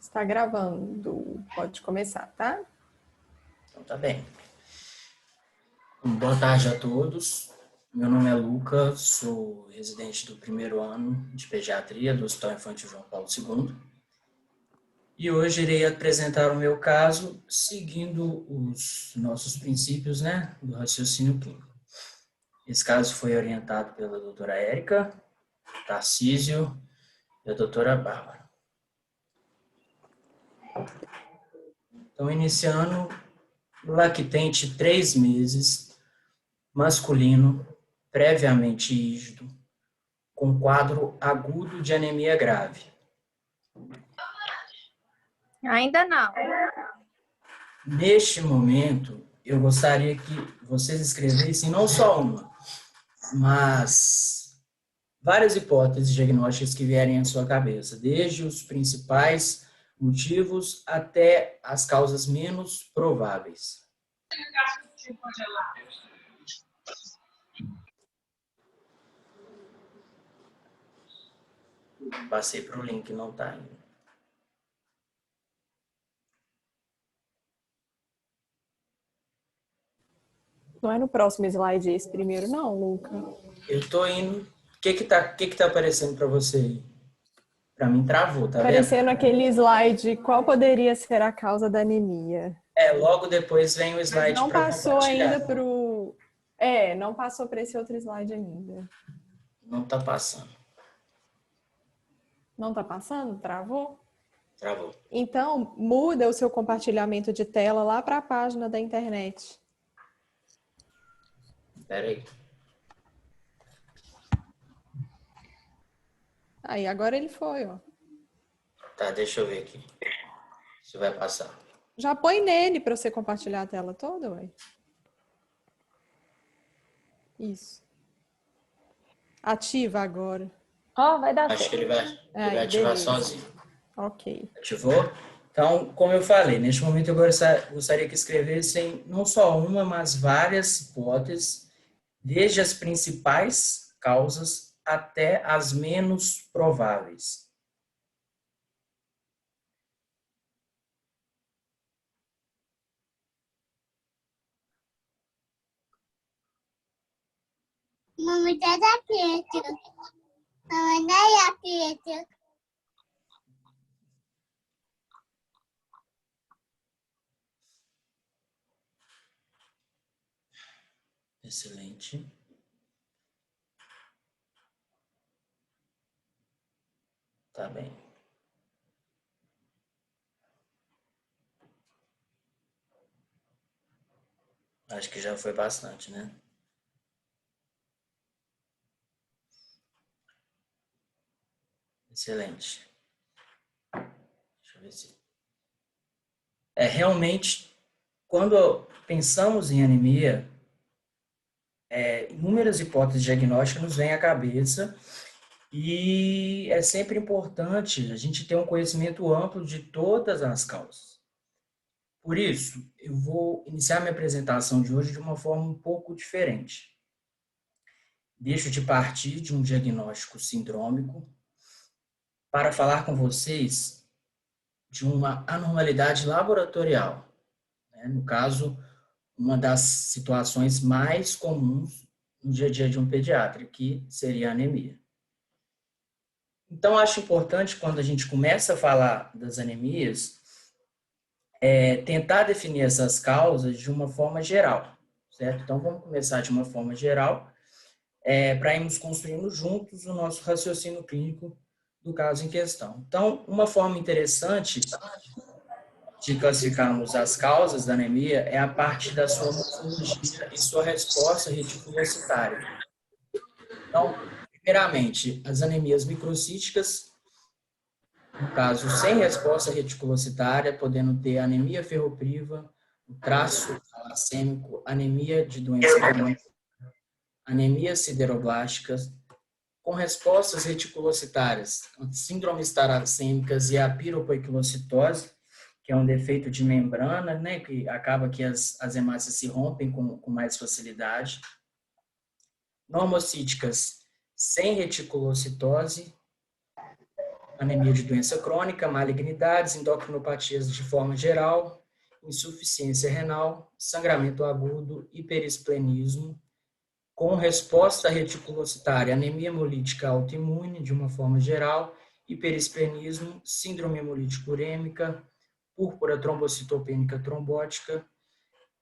Está gravando. Pode começar, tá? Então tá bem. Boa tarde a todos. Meu nome é Luca, sou residente do primeiro ano de pediatria do Hospital Infantil João Paulo II. E hoje irei apresentar o meu caso seguindo os nossos princípios, do raciocínio clínico. Esse caso foi orientado pela doutora Érica, Tarcísio e a doutora Bárbara. Então, iniciando, lactente 3 meses, masculino, previamente ígido, com quadro agudo de anemia grave. Ainda não. Neste momento, eu gostaria que vocês escrevessem não só uma, mas várias hipóteses diagnósticas que vierem à sua cabeça, desde os principais motivos até as causas menos prováveis. Passei para o link, não está ainda. Não é no próximo slide esse primeiro, não, Luca. Eu estou indo. O que tá aparecendo para você aí? Para mim travou, tá vendo? Aparecendo aquele slide, qual poderia ser a causa da anemia? Logo depois vem o slide para Não passou compartilhar. ainda para o... não passou para esse outro slide ainda. Não está passando. Não está passando? Travou? Travou. Então, muda o seu compartilhamento de tela lá para a página da internet. Espera aí. Aí, agora ele foi, ó. Tá, deixa eu ver aqui. Se vai passar. Já põe nele para você compartilhar a tela toda, ué. Isso. Ativa agora. Ó, vai dar Acho certo. que ele vai ativar beleza. sozinho. Ok. Ativou? Então, como eu falei, neste momento eu gostaria que escrevessem não só uma, mas várias hipóteses, desde as principais causas até as menos prováveis. Mamãe tá da preta. Mamãe da preta. Excelente. Tá bem. Acho que já foi bastante, né? Excelente. Deixa eu ver se... Realmente, quando pensamos em anemia, inúmeras hipóteses diagnósticas nos vêm à cabeça e é sempre importante a gente ter um conhecimento amplo de todas as causas. Por isso, eu vou iniciar minha apresentação de hoje de uma forma um pouco diferente. Deixo de partir de um diagnóstico sindrômico para falar com vocês de uma anormalidade laboratorial. No caso, uma das situações mais comuns no dia a dia de um pediatra, que seria a anemia. Então, acho importante, quando a gente começa a falar das anemias, tentar definir essas causas de uma forma geral, certo? Então, vamos começar de uma forma geral, para irmos construindo juntos o nosso raciocínio clínico do caso em questão. Então, uma forma interessante de classificarmos as causas da anemia é a partir da sua morfologia e sua resposta reticulocitária. Então, primeiramente, as anemias microcíticas, no caso, sem resposta reticulocitária, podendo ter anemia ferropriva, o traço talassêmico, anemia de doença crônica, anemias sideroblásticas, com respostas reticulocitárias, síndromes talassêmicas e a piropoiquilocitose, que é um defeito de membrana, que acaba que as hemácias se rompem com mais facilidade. Normocíticas sem reticulocitose, anemia de doença crônica, malignidades, endocrinopatias de forma geral, insuficiência renal, sangramento agudo, hiperesplenismo, com resposta reticulocitária, anemia hemolítica autoimune de uma forma geral, hiperesplenismo, síndrome hemolítica urêmica, púrpura trombocitopênica trombótica,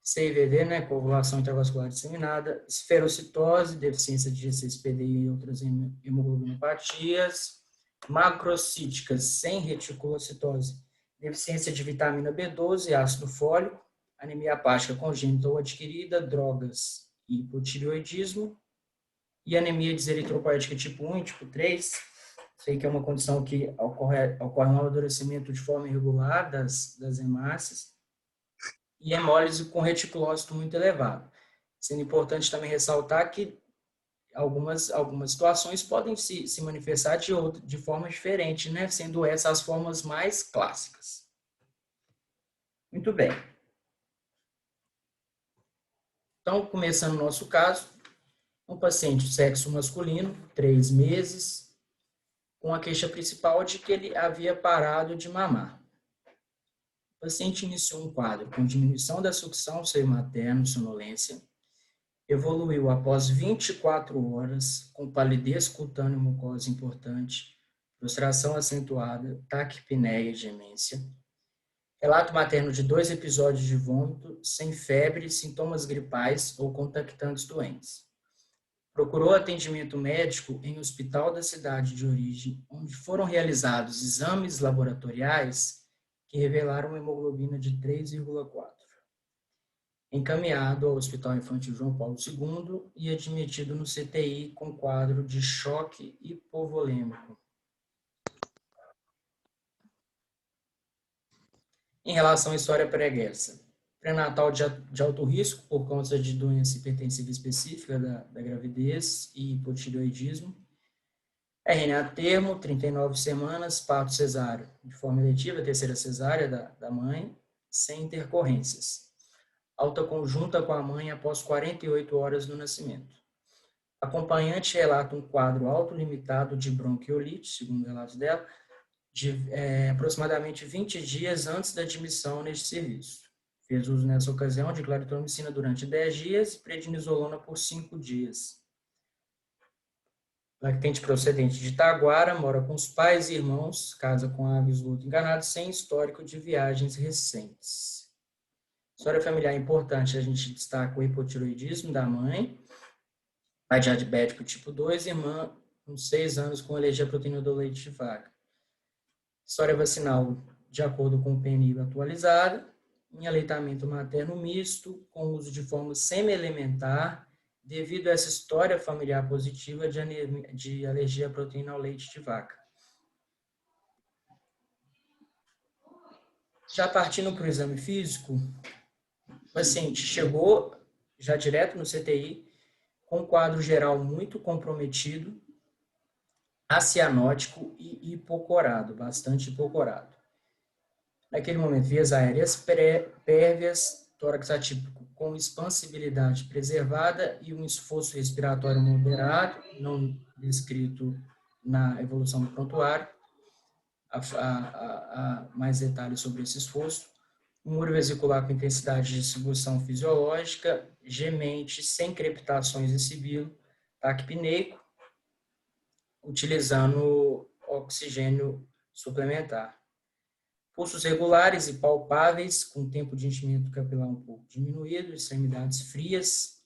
CIVD, né, coagulação intravascular disseminada, esferocitose, deficiência de G6PD e outras hemoglobinopatias, macrocíticas sem reticulocitose, deficiência de vitamina B12 e ácido fólico, anemia hepática congênita ou adquirida, drogas e hipotireoidismo, e anemia deseritropoética tipo 1 e tipo 3, sei que é uma condição que ocorre um amadurecimento de forma irregular das hemácias, e hemólise com reticulócito muito elevado. Sendo importante também ressaltar que algumas situações podem se manifestar de forma diferente, né? Sendo essas as formas mais clássicas. Muito bem. Então, começando o nosso caso, um paciente de sexo masculino, 3 meses, com a queixa principal de que ele havia parado de mamar. O paciente iniciou um quadro com diminuição da sucção do seio materno, sonolência, evoluiu após 24 horas, com palidez cutânea e mucosa importante, frustração acentuada, taquipneia e gemência. Relato materno de 2 episódios de vômito, sem febre, sintomas gripais ou contactantes doentes. Procurou atendimento médico em hospital da cidade de origem, onde foram realizados exames laboratoriais que revelaram uma hemoglobina de 3,4. Encaminhado ao Hospital Infantil João Paulo II e admitido no CTI com quadro de choque hipovolêmico. Em relação à história pregressa, pré-natal de alto risco por causa de doença hipertensiva específica da gravidez e hipotireoidismo. RNA a termo, 39 semanas, parto cesáreo, de forma eletiva, terceira cesárea da mãe, sem intercorrências. Alta conjunta com a mãe após 48 horas do nascimento. Acompanhante relata um quadro autolimitado de bronquiolite, segundo o relato dela, de aproximadamente 20 dias antes da admissão neste serviço. Fez uso nessa ocasião de claritromicina durante 10 dias e prednisolona por 5 dias. Lactente procedente de Taguara, mora com os pais e irmãos, casa com água e esgoto enganado, sem histórico de viagens recentes. História familiar importante, a gente destaca o hipotireoidismo da mãe, pai diabético tipo 2, irmã com 6 anos com alergia à proteína do leite de vaca. História vacinal, de acordo com o PNI atualizado, em aleitamento materno misto, com uso de forma semi-elementar, devido a essa história familiar positiva de alergia à proteína ao leite de vaca. Já partindo para o exame físico, o paciente chegou já direto no CTI, com um quadro geral muito comprometido, acianótico e hipocorado, bastante hipocorado. Naquele momento, vias aéreas pérvias, tórax atípico com expansibilidade preservada e um esforço respiratório moderado, não descrito na evolução do prontuário. Mais detalhes sobre esse esforço. Muro vesicular com intensidade de distribuição fisiológica, gemente, sem crepitações em sibilo, taquipneico, utilizando oxigênio suplementar. Pulsos regulares e palpáveis, com tempo de enchimento capilar um pouco diminuído, extremidades frias,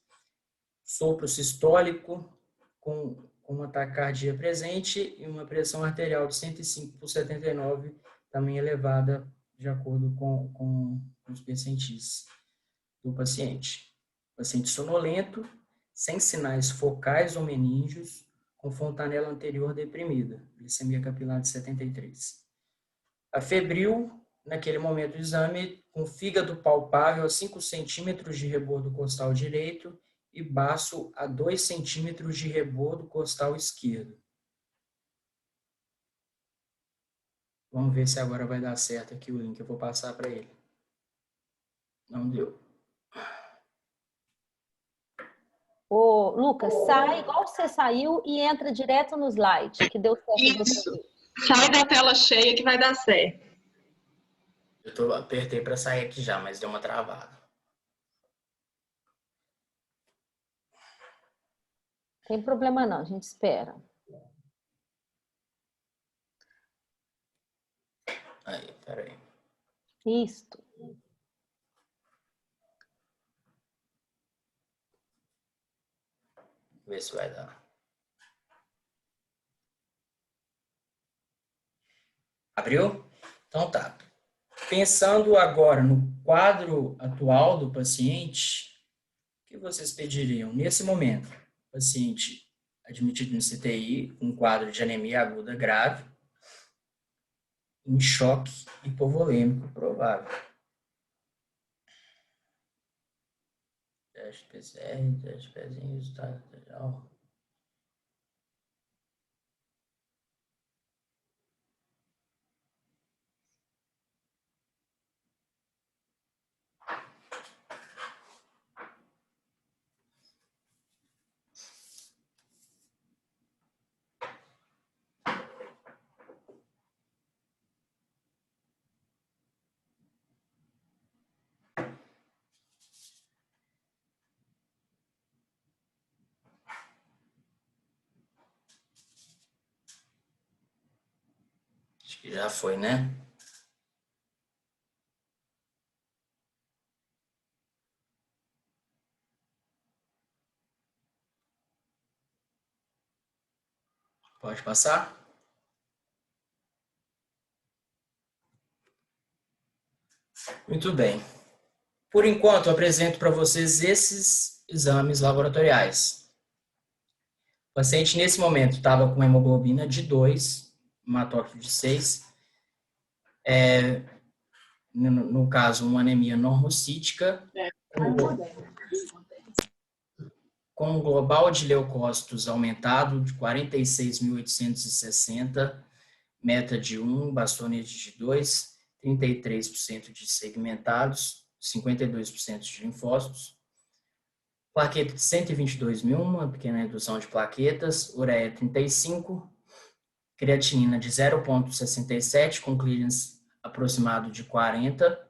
sopro sistólico, com uma taquicardia presente e uma pressão arterial de 105/79, também elevada, de acordo com os percentis do paciente. Paciente sonolento, sem sinais focais ou meníngeos, com fontanela anterior deprimida, glicemia capilar de 73. Afebril, naquele momento do exame, com fígado palpável a 5 centímetros de rebordo costal direito e baço a 2 centímetros de rebordo costal esquerdo. Vamos ver se agora vai dar certo aqui o link. Eu vou passar para ele. Não deu. Ô, Lucas, sai igual você saiu e entra direto no slide, que deu certo. Isso. Sai da tela cheia que vai dar certo. Apertei para sair aqui já, mas deu uma travada. Tem problema não, a gente espera. Aí, peraí. Isto. Ver se vai dar. Abriu? Então tá. Pensando agora no quadro atual do paciente, o que vocês pediriam? Nesse momento, paciente admitido no CTI, com quadro de anemia aguda grave, em choque hipovolêmico provável. Teste PCR, teste pezinho, resultado geral. Acho que já foi, né? Pode passar? Muito bem. Por enquanto, eu apresento para vocês esses exames laboratoriais. O paciente, nesse momento, estava com hemoglobina de 2, hematócrito de 6, no caso, uma anemia normocítica, com um global de leucócitos aumentado de 46.860, meta de 1, bastonete de 2, 33% de segmentados, 52% de linfócitos, plaqueta de 122.000, uma pequena redução de plaquetas, ureia 35, creatinina de 0,67, com clearance aproximado de 40,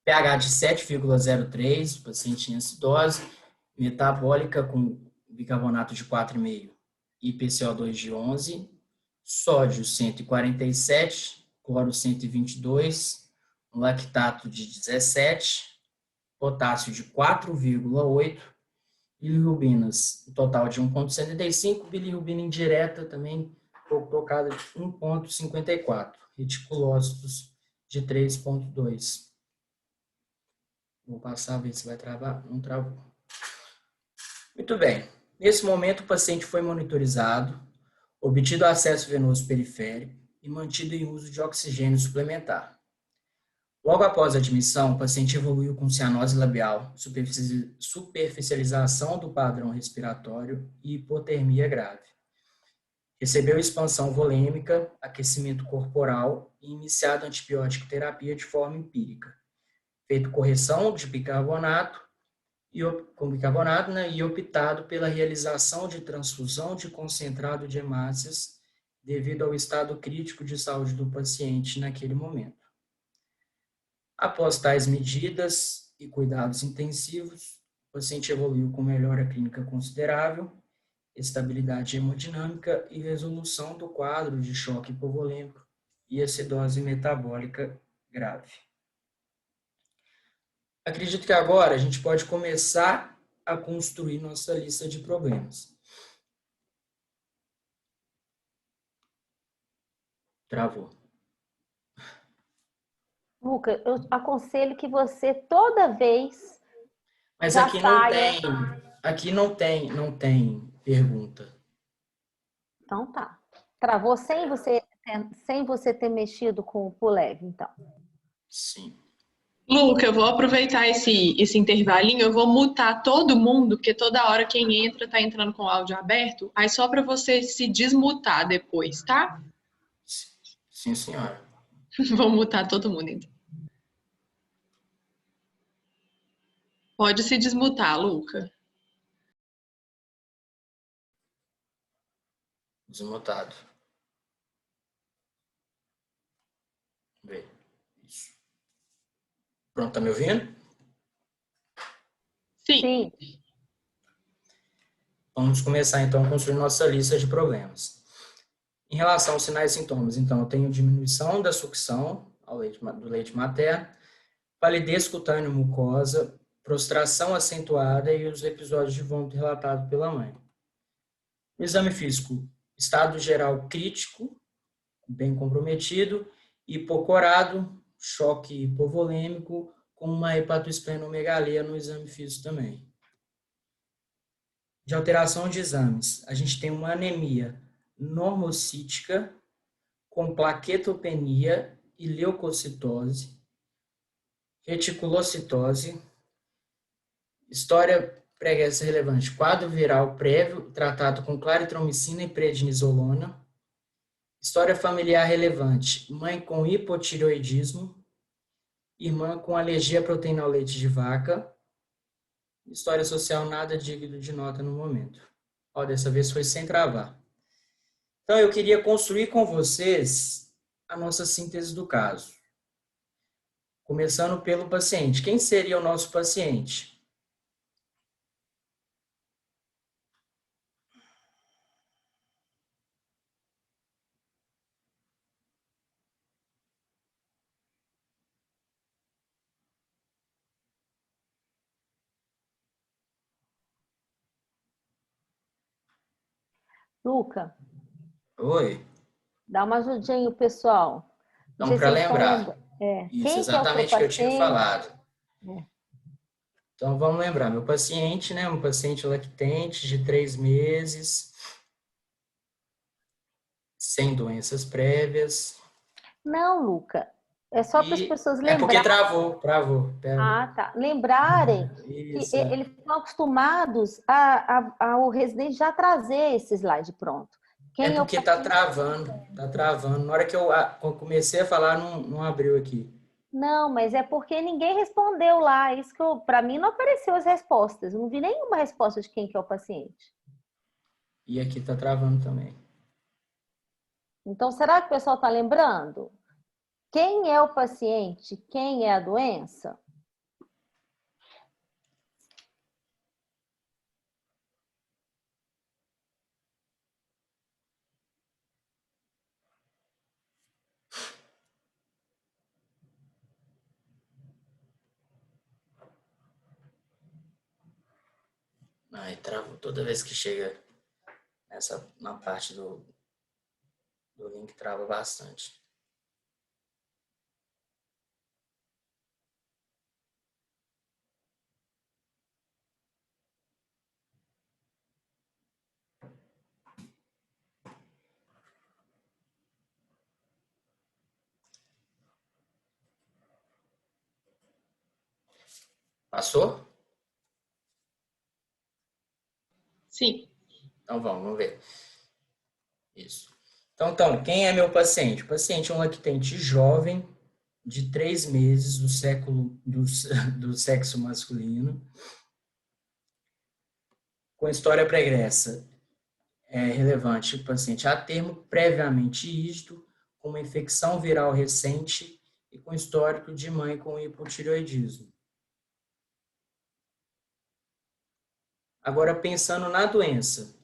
pH de 7,03, paciente em acidose, metabólica com bicarbonato de 4,5 e PCO2 de 11, sódio 147, cloro 122, lactato de 17, potássio de 4,8, bilirrubinas, um total de 1,75, bilirrubina indireta também, colocada de 1,54, reticulócitos de 3,2. Vou passar, ver se vai travar. Não travou. Muito bem. Nesse momento, o paciente foi monitorizado, obtido acesso venoso periférico e mantido em uso de oxigênio suplementar. Logo após a admissão, o paciente evoluiu com cianose labial, superficialização do padrão respiratório e hipotermia grave. Recebeu expansão volêmica, aquecimento corporal e iniciado antibiótico terapia de forma empírica. Feito correção de bicarbonato, com bicarbonato, né, e optado pela realização de transfusão de concentrado de hemácias devido ao estado crítico de saúde do paciente naquele momento. Após tais medidas e cuidados intensivos, o paciente evoluiu com melhora clínica considerável, estabilidade hemodinâmica e resolução do quadro de choque hipovolêmico e acidose metabólica grave. Acredito que agora a gente pode começar a construir nossa lista de problemas. Travou. Luca, eu aconselho que você toda vez Mas já aqui saia. não tem pergunta. Então tá. Travou sem você ter mexido com o Pulev, então. Sim. Luca, eu vou aproveitar esse intervalinho, eu vou mutar todo mundo, porque toda hora quem entra tá entrando com o áudio aberto, aí só para você se desmutar depois, tá? Sim, senhora. Vou mutar todo mundo, então. Pode se desmutar, Luca. Desmutado. Vamos ver. Isso. Pronto, tá me ouvindo? Sim. Sim. Vamos começar, então, a construir nossa lista de problemas. Em relação aos sinais e sintomas, então, eu tenho diminuição da sucção do leite materno, palidez cutânea mucosa, prostração acentuada e os episódios de vômito relatados pela mãe. No exame físico, estado geral crítico, bem comprometido, hipocorado, choque hipovolêmico, com uma hepatosplenomegalia no exame físico também. De alteração de exames, a gente tem uma anemia normocítica com plaquetopenia e leucocitose, reticulocitose, história pregressa relevante, quadro viral prévio tratado com claritromicina e prednisolona, história familiar relevante, mãe com hipotireoidismo, irmã com alergia à proteína ao leite de vaca, história social nada digno de nota no momento. Ó, dessa vez foi sem travar. Então, eu queria construir com vocês a nossa síntese do caso. Começando pelo paciente. Quem seria o nosso paciente? Luca, Oi. dá uma ajudinha aí, pessoal. Não Então, sei se para vocês estão lembrar. lembrando. Isso, Quem que é o seu exatamente o que eu tinha paciente? falado. É. Então, vamos lembrar. Meu paciente, né? Um paciente lactente de 3 meses, sem doenças prévias. Não, Luca. É só para as E pessoas é porque lembrarem. travou. Pera. Ah, tá. Lembrarem que Isso. eles estão acostumados ao residente já trazer esse slide pronto. É Quem é o porque tá paciente? travando. Na hora que eu comecei a falar, não abriu aqui. Não, mas é porque ninguém respondeu lá. Isso que para mim não apareceu as respostas. Eu não vi nenhuma resposta de quem que é o paciente. E aqui tá travando também. Então, será que o pessoal está lembrando? Quem é o paciente? Quem é a doença? Ai, travou toda vez que chega na parte do link, trava bastante. Passou? Sim. Então vamos ver. Isso. Então, quem é meu paciente? O paciente é um lactente jovem, de 3 meses, do sexo masculino, com história pregressa relevante. O paciente a termo previamente ígido, com uma infecção viral recente e com histórico de mãe com hipotireoidismo. Agora, pensando na doença.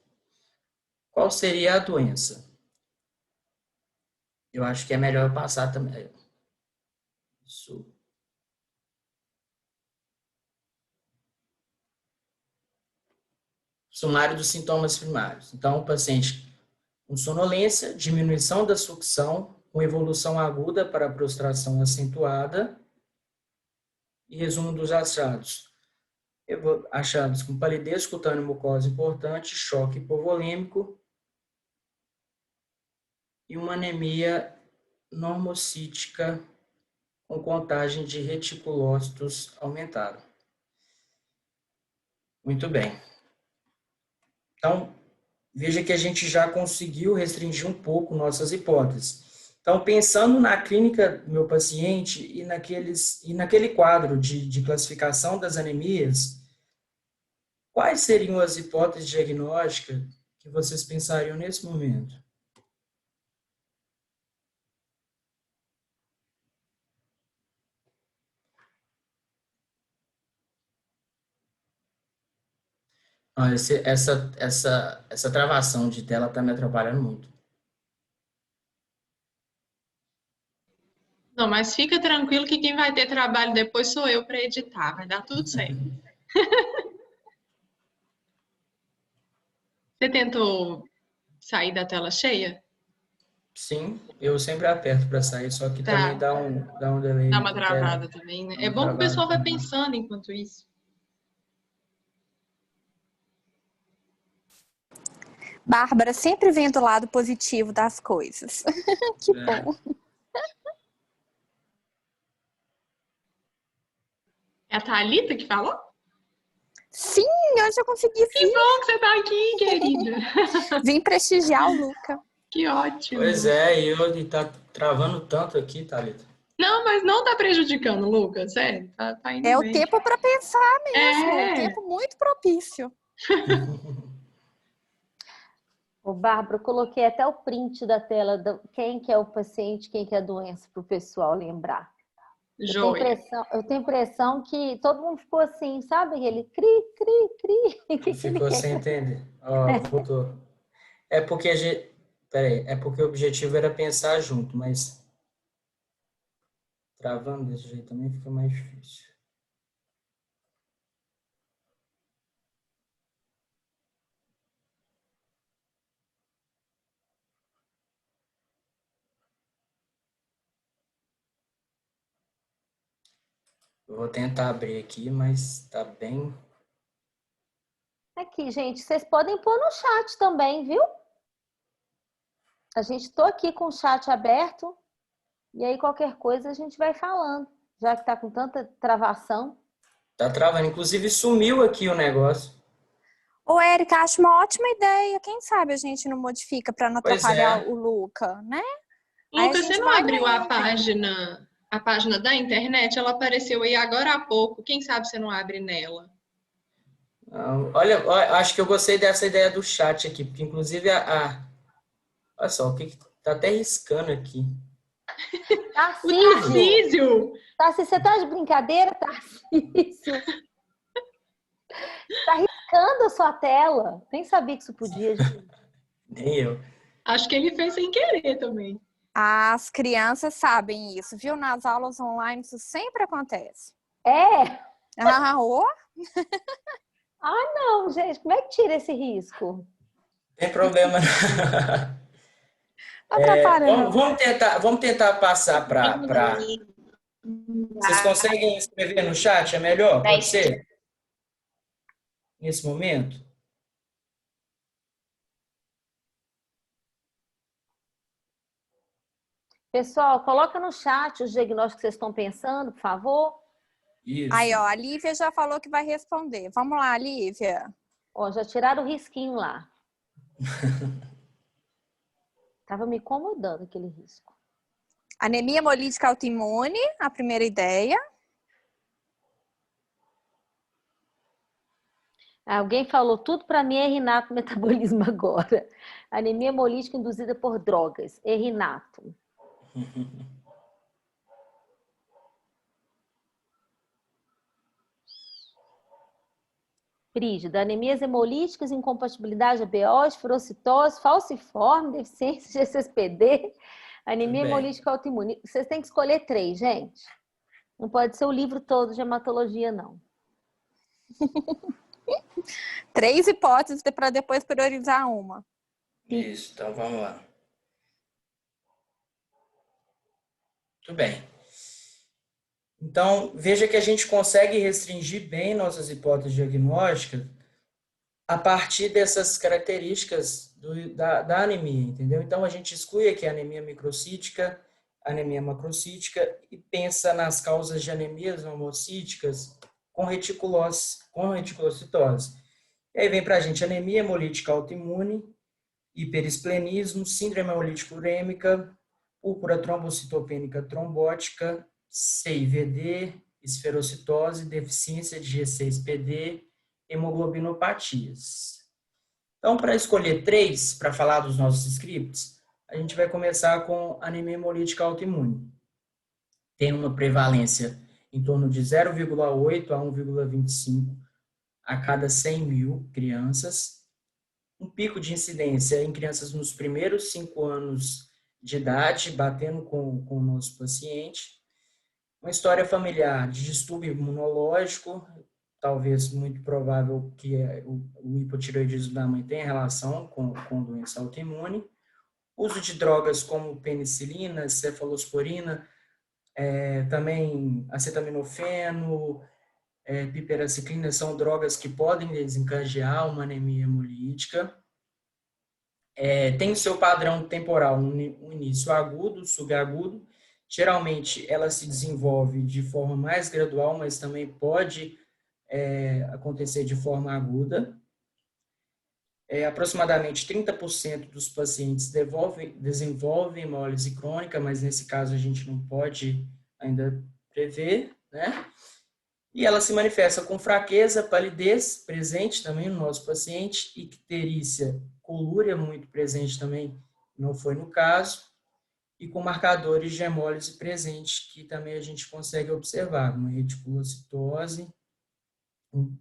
Qual seria a doença? Eu acho que é melhor passar também. Isso. Sumário dos sintomas primários. Então, o paciente com sonolência, diminuição da sucção, com evolução aguda para prostração acentuada, e resumo dos achados. Achados com palidez cutânea mucosa importante, choque hipovolêmico e uma anemia normocítica com contagem de reticulócitos aumentada. Muito bem. Então, veja que a gente já conseguiu restringir um pouco nossas hipóteses. Então, pensando na clínica do meu paciente e naquele quadro de classificação das anemias, quais seriam as hipóteses diagnósticas que vocês pensariam nesse momento? Ah, essa travação de tela tá me atrapalhando muito. Não, mas fica tranquilo que quem vai ter trabalho depois sou eu para editar, vai dar tudo certo. Você tentou sair da tela cheia? Sim, eu sempre aperto para sair, só que também Tá, dá um delay dá uma de tela, travada também, né? dá É uma bom que o travada pessoal vai também. pensando enquanto isso. Bárbara sempre vendo o lado positivo das coisas. Que É. bom. É a Thalita que falou? Sim, hoje eu consegui Que bom que você tá aqui, querida. vir prestigiar o Luca. Que Pois ótimo. é, e tá travando tanto aqui, Thalita. Não, mas não tá prejudicando, Lucas. Sério, tá indo É o bem. tempo para pensar mesmo, um É, tempo muito propício. Ô, Bárbara, eu coloquei até o print da tela, quem que é o paciente, quem que é a doença, para o pessoal lembrar. joia. Eu tenho impressão que todo mundo ficou assim, sabe? Ele cri, cri, cri. O que que ele Ficou quer? sem entender. Ó, voltou. É porque a gente. Peraí, é porque o objetivo era pensar junto, mas travando desse jeito também fica mais difícil. Eu vou tentar abrir aqui, mas tá bem. Aqui, gente, vocês podem pôr no chat também, viu? A gente tô aqui com o chat aberto e aí qualquer coisa a gente vai falando, já que tá com tanta travação. Tá travando. Inclusive sumiu aqui o negócio. Ô, Érica, acho uma ótima ideia. Quem sabe a gente não modifica para não Pois atrapalhar é. o Luca, né? Aí a Lucas, você gente não vai abriu lendo. a página da internet? Ela apareceu aí agora há pouco. Quem sabe você não abre nela? Olha, acho que eu gostei dessa ideia do chat aqui, porque inclusive olha só, o que tá até riscando aqui. O Tarcísio! Tarcísio! Tarcísio, você tá de brincadeira, Tarcísio? Tá riscando a sua tela. Nem sabia que isso podia, gente. Nem eu. Acho que ele fez sem querer também. As crianças sabem isso, viu? Nas aulas online isso sempre acontece. É? Ah, ô? Não, gente, como é que tira esse risco? Tem problema. Não. Atrapalha, Vamos, não. vamos tentar passar para. Vocês conseguem escrever no chat? É melhor? Pode ser? Nesse momento? Pessoal, coloca no chat os diagnósticos que vocês estão pensando, por favor. Aí, Isso. ó, a Lívia já falou que vai responder. Vamos lá, Lívia. Ó, já tiraram o risquinho lá. Tava me incomodando aquele risco. Anemia hemolítica autoimune, a primeira ideia. Alguém falou tudo para mim é Renato metabolismo agora. Anemia hemolítica induzida por drogas. É Renato. Frígida, anemias hemolíticas, incompatibilidade ABO, esferocitose, falciforme, deficiência de SSPD, Tudo anemia bem. hemolítica autoimune. Vocês têm que escolher 3, gente. Não pode ser o livro todo de hematologia, não. 3 hipóteses para depois priorizar uma. Isso, então vamos lá. Tudo bem. Então, veja que a gente consegue restringir bem nossas hipóteses diagnósticas a partir dessas características da anemia, entendeu? Então, a gente exclui aqui a anemia microcítica, a anemia macrocítica e pensa nas causas de anemias homocíticas com reticulocitose. E aí vem para a gente anemia hemolítica autoimune, hiperesplenismo, síndrome hemolítica urêmica, púrpura trombocitopênica trombótica, CIVD, esferocitose, deficiência de G6PD, hemoglobinopatias. Então, para escolher 3, para falar dos nossos scripts, a gente vai começar com anemia hemolítica autoimune. Tem uma prevalência em torno de 0,8 a 1,25 a cada 100 mil crianças. Um pico de incidência em crianças nos primeiros 5 anos de idade, batendo com o nosso paciente. Uma história familiar de distúrbio imunológico, talvez muito provável que o hipotireoidismo da mãe tenha relação com doença autoimune. Uso de drogas como penicilina, cefalosporina, também acetaminofeno, piperaciclina, são drogas que podem desencadear uma anemia hemolítica. Tem o seu padrão temporal, um início agudo, subagudo. Geralmente, ela se desenvolve de forma mais gradual, mas também pode acontecer de forma aguda. Aproximadamente 30% dos pacientes desenvolvem hemólise crônica, mas nesse caso a gente não pode ainda prever, né? E ela se manifesta com fraqueza, palidez presente também no nosso paciente, icterícia, colúria muito presente também, não foi no caso, e com marcadores de hemólise presente, que também a gente consegue observar, uma reticulocitose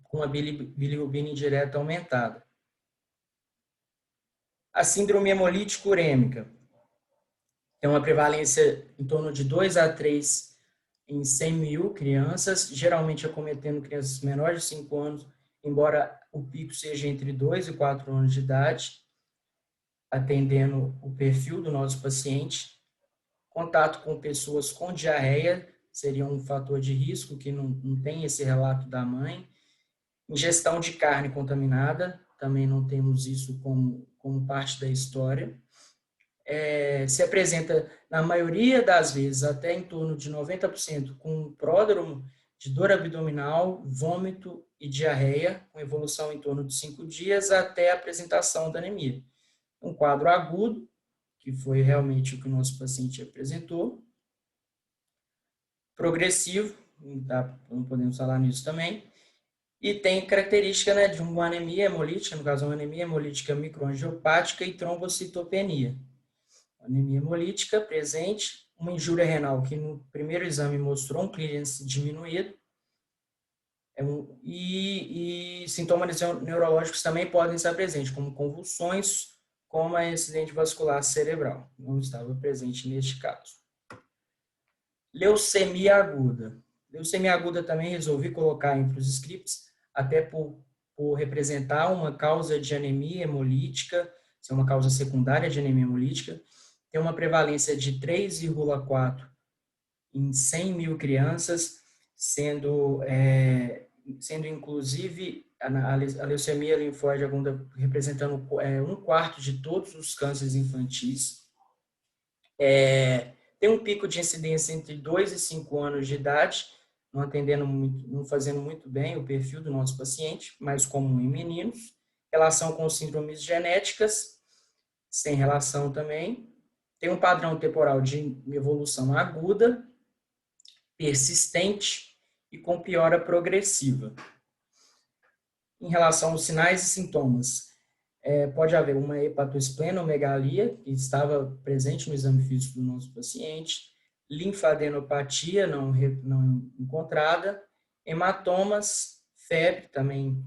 com a bilirrubina indireta aumentada. A síndrome hemolítica urêmica tem uma prevalência em torno de 2 a 3 em 100 mil crianças, geralmente acometendo crianças menores de 5 anos, embora o pico seja entre 2 e 4 anos de idade, atendendo o perfil do nosso paciente. Contato com pessoas com diarreia seria um fator de risco, que não tem esse relato da mãe. Ingestão de carne contaminada, também não temos isso como parte da história. Se apresenta, na maioria das vezes, até em torno de 90%, com pródromo de dor abdominal, vômito e diarreia, com evolução em torno de 5 dias, até a apresentação da anemia. Um quadro agudo, que foi realmente o que o nosso paciente apresentou. Progressivo, não podemos falar nisso também. E tem característica, né, de uma anemia hemolítica, no caso, uma anemia hemolítica microangiopática e trombocitopenia. Anemia hemolítica presente, uma injúria renal que no primeiro exame mostrou um clearance diminuído, e sintomas neurológicos também podem estar presentes, como convulsões, como acidente vascular cerebral. Não estava presente neste caso. Leucemia aguda. Leucemia aguda também resolvi colocar entre os scripts, até por representar uma causa de anemia hemolítica, ser uma causa secundária de anemia hemolítica. Tem uma prevalência de 3,4 em 100 mil crianças, sendo inclusive a leucemia linfóide aguda representando 1/4 de todos os cânceres infantis. Tem um pico de incidência entre 2 e 5 anos de idade, não fazendo muito bem o perfil do nosso paciente, mais comum em meninos. Relação com síndromes genéticas, sem relação também. Tem um padrão temporal de evolução aguda, persistente e com piora progressiva. Em relação aos sinais e sintomas, pode haver uma hepatosplenomegalia, que estava presente no exame físico do nosso paciente, linfadenopatia não encontrada, hematomas, febre também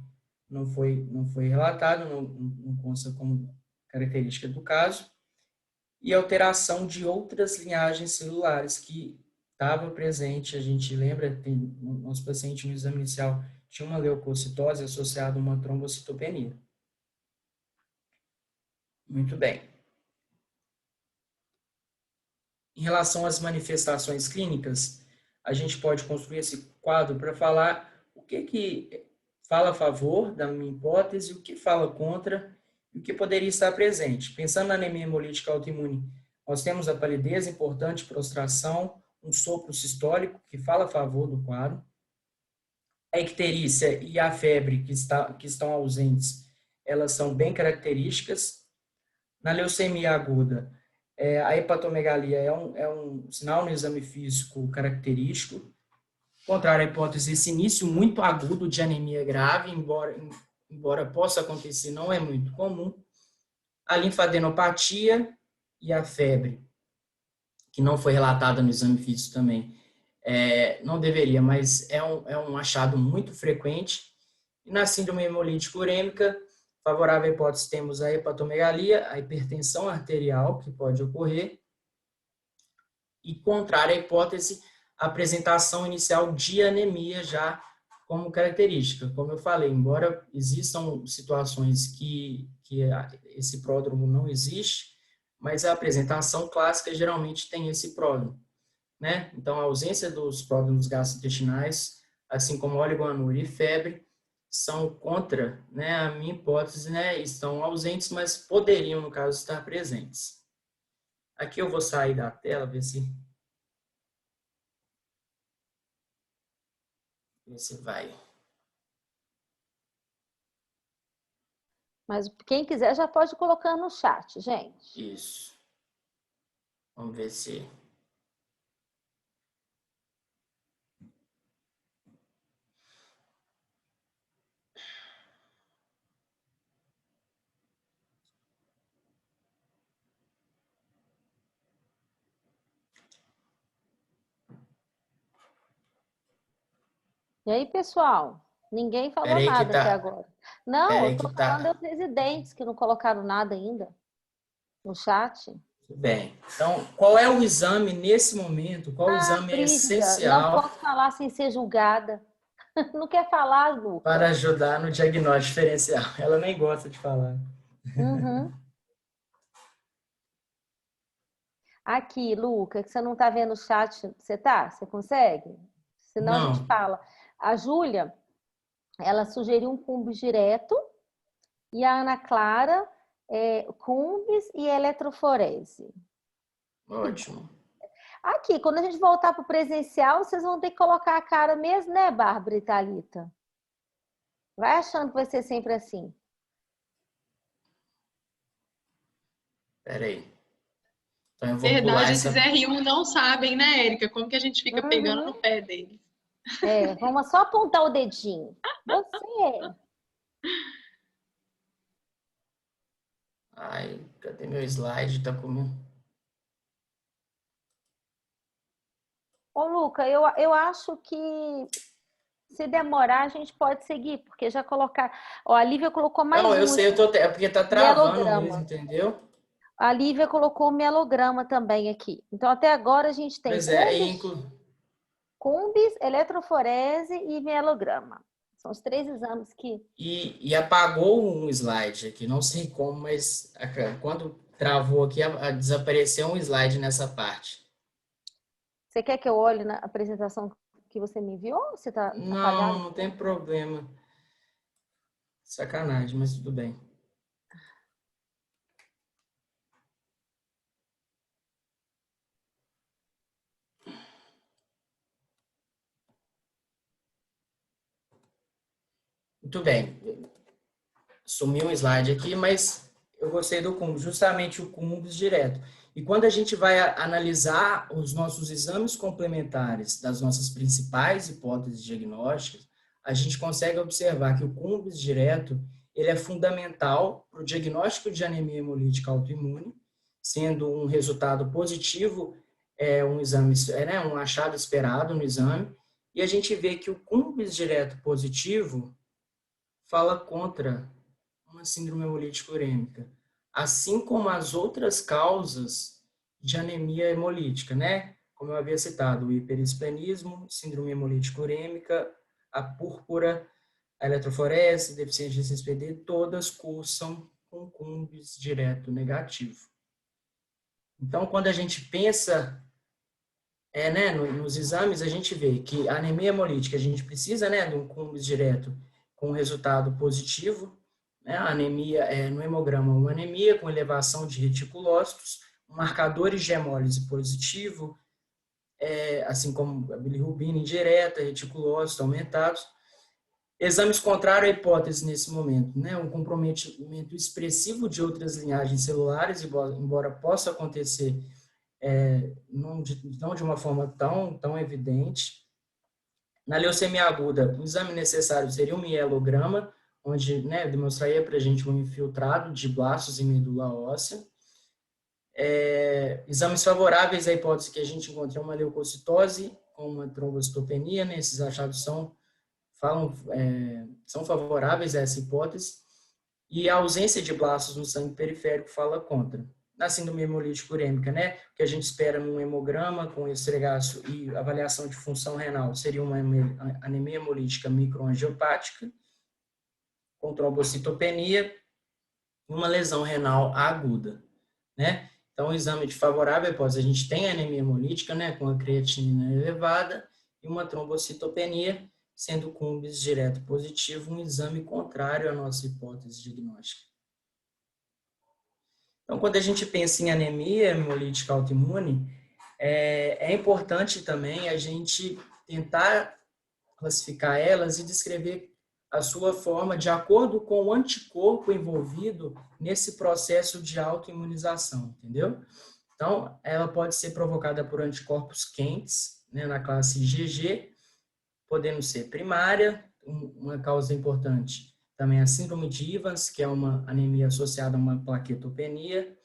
não foi relatado, não consta como característica do caso, e alteração de outras linhagens celulares que estava presente, a gente lembra, o nosso paciente no exame inicial tinha uma leucocitose associada a uma trombocitopenia. Muito bem. Em relação às manifestações clínicas, a gente pode construir esse quadro para falar o que fala a favor da minha hipótese, o que fala contra e o que poderia estar presente. Pensando na anemia hemolítica autoimune, nós temos a palidez importante, prostração, um sopro sistólico que fala a favor do quadro. A icterícia e a febre que estão ausentes, elas são bem características. Na leucemia aguda, a hepatomegalia é um sinal no exame físico característico. Contrário à hipótese, esse início muito agudo de anemia grave, embora possa acontecer, não é muito comum. A linfadenopatia e a febre, que não foi relatada no exame físico também, não deveria, mas é um achado muito frequente E na síndrome hemolítica urêmica, favorável à hipótese, temos a hepatomegalia, a hipertensão arterial, que pode ocorrer, e contrária à hipótese, a apresentação inicial de anemia já como característica. Como eu falei, embora existam situações que esse pródromo não existe, mas a apresentação clássica geralmente tem esse pródromo, né? Então, a ausência dos pródromos gastrointestinais, assim como oligoanúria e febre, são contra, né, a minha hipótese, né? Estão ausentes, mas poderiam, no caso, estar presentes. Aqui eu vou sair da tela, ver se vai. Mas quem quiser já pode colocar no chat, gente. Isso. Vamos ver se... E aí, pessoal? Ninguém falou Peraí que nada até tá. agora. Não, Peraí eu tô que falando tá. dos residentes que não colocaram nada ainda no chat. Tudo bem. Então, qual é o exame nesse momento? Qual exame é Brígida, não essencial posso falar sem ser julgada. Não quer falar, Luca? para ajudar no diagnóstico diferencial? Ela nem gosta de falar. Uhum. Aqui, Luca, que você não tá vendo o chat, você tá? Você consegue? Senão a gente Não. fala. A Júlia, ela sugeriu um cumbis direto e a Ana Clara, cumbis e eletroforese. Ótimo. Aqui, quando a gente voltar para o presencial, vocês vão ter que colocar a cara mesmo, né, Bárbara e Thalita? Vai achando que vai ser sempre assim. Peraí. Então, eu vou pular Verdade, essa... esses R1 não sabem, né, Érica? Como que a gente fica pegando no pé deles? Vamos só apontar o dedinho. Você. Ai, cadê meu slide? Tá comendo. Ô, Luca, eu acho que se demorar, a gente pode seguir, porque já colocar. Ó, a Lívia colocou mais Não, eu um sei, é porque tá travando mesmo, mielograma. entendeu? A Lívia colocou o mielograma também aqui. Então, até agora, a gente tem Pois é, cumbis, eletroforese e mielograma. São os 3 exames que... E apagou um slide aqui, não sei como, mas quando travou aqui, desapareceu um slide nessa parte. Você quer que eu olhe na apresentação que você me enviou? Ou você tá apagado? Não tem problema. Sacanagem, mas tudo bem. Muito bem. Sumiu um slide aqui, mas eu gostei do cumbis, justamente o cumbis direto. E quando a gente vai analisar os nossos exames complementares das nossas principais hipóteses diagnósticas, a gente consegue observar que o cumbis direto ele é fundamental para o diagnóstico de anemia hemolítica autoimune, sendo um resultado positivo, um exame, um achado esperado no exame, e a gente vê que o cumbis direto positivo fala contra uma síndrome hemolítica urêmica, assim como as outras causas de anemia hemolítica, né? Como eu havia citado, o hiperesplenismo, síndrome hemolítica urêmica, a púrpura, a eletroforese, deficiência de CSPD, todas cursam com cumbis direto negativo. Então, quando a gente pensa nos exames, a gente vê que a anemia hemolítica, a gente precisa de um cumbis direto com resultado positivo, né? A anemia, no hemograma, uma anemia com elevação de reticulócitos, marcadores de hemólise positivo, assim como a bilirrubina indireta, reticulócitos aumentados. Exames contrários à hipótese nesse momento, né? Um comprometimento expressivo de outras linhagens celulares, embora possa acontecer não de uma forma tão evidente. Na leucemia aguda, o exame necessário seria um mielograma, onde demonstraria para a gente um infiltrado de blastos e medula óssea. Exames favoráveis à hipótese que a gente encontrou uma leucocitose com uma trombocitopenia, esses achados são são favoráveis a essa hipótese, e a ausência de blastos no sangue periférico fala contra. Na síndrome hemolítica urêmica, né, o que a gente espera num hemograma com esfregaço e avaliação de função renal seria uma anemia hemolítica microangiopática, com trombocitopenia, uma lesão renal aguda, né? Então, o exame de favorável hipótese, a gente tem a anemia hemolítica, né, com a creatinina elevada e uma trombocitopenia, sendo o Cumbis direto positivo, um exame contrário à nossa hipótese diagnóstica. Então, quando a gente pensa em anemia hemolítica autoimune, é importante também a gente tentar classificar elas e descrever a sua forma de acordo com o anticorpo envolvido nesse processo de autoimunização, entendeu? Então, ela pode ser provocada por anticorpos quentes, né, na classe IgG, podendo ser primária, uma causa importante também a síndrome de Evans, que é uma anemia associada a uma plaquetopenia,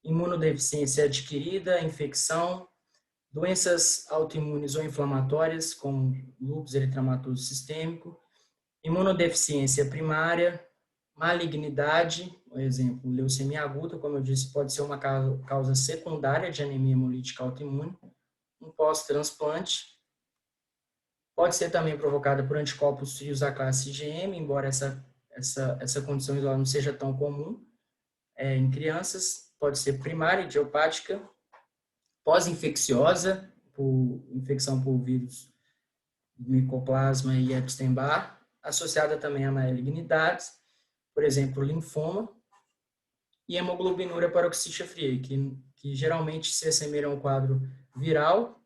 imunodeficiência adquirida, infecção, doenças autoimunes ou inflamatórias, como lúpus eritematoso sistêmico, imunodeficiência primária, malignidade, por exemplo, leucemia aguda, como eu disse, pode ser uma causa secundária de anemia hemolítica autoimune, um pós-transplante, pode ser também provocada por anticorpos frios da classe IgM, embora essa condição não seja tão comum em crianças, pode ser primária, idiopática, pós-infecciosa, por infecção por vírus, micoplasma e Epstein-Barr, associada também a malignidades, por exemplo, linfoma, e hemoglobinúria paroxística fria, que geralmente se assemelha a um quadro viral,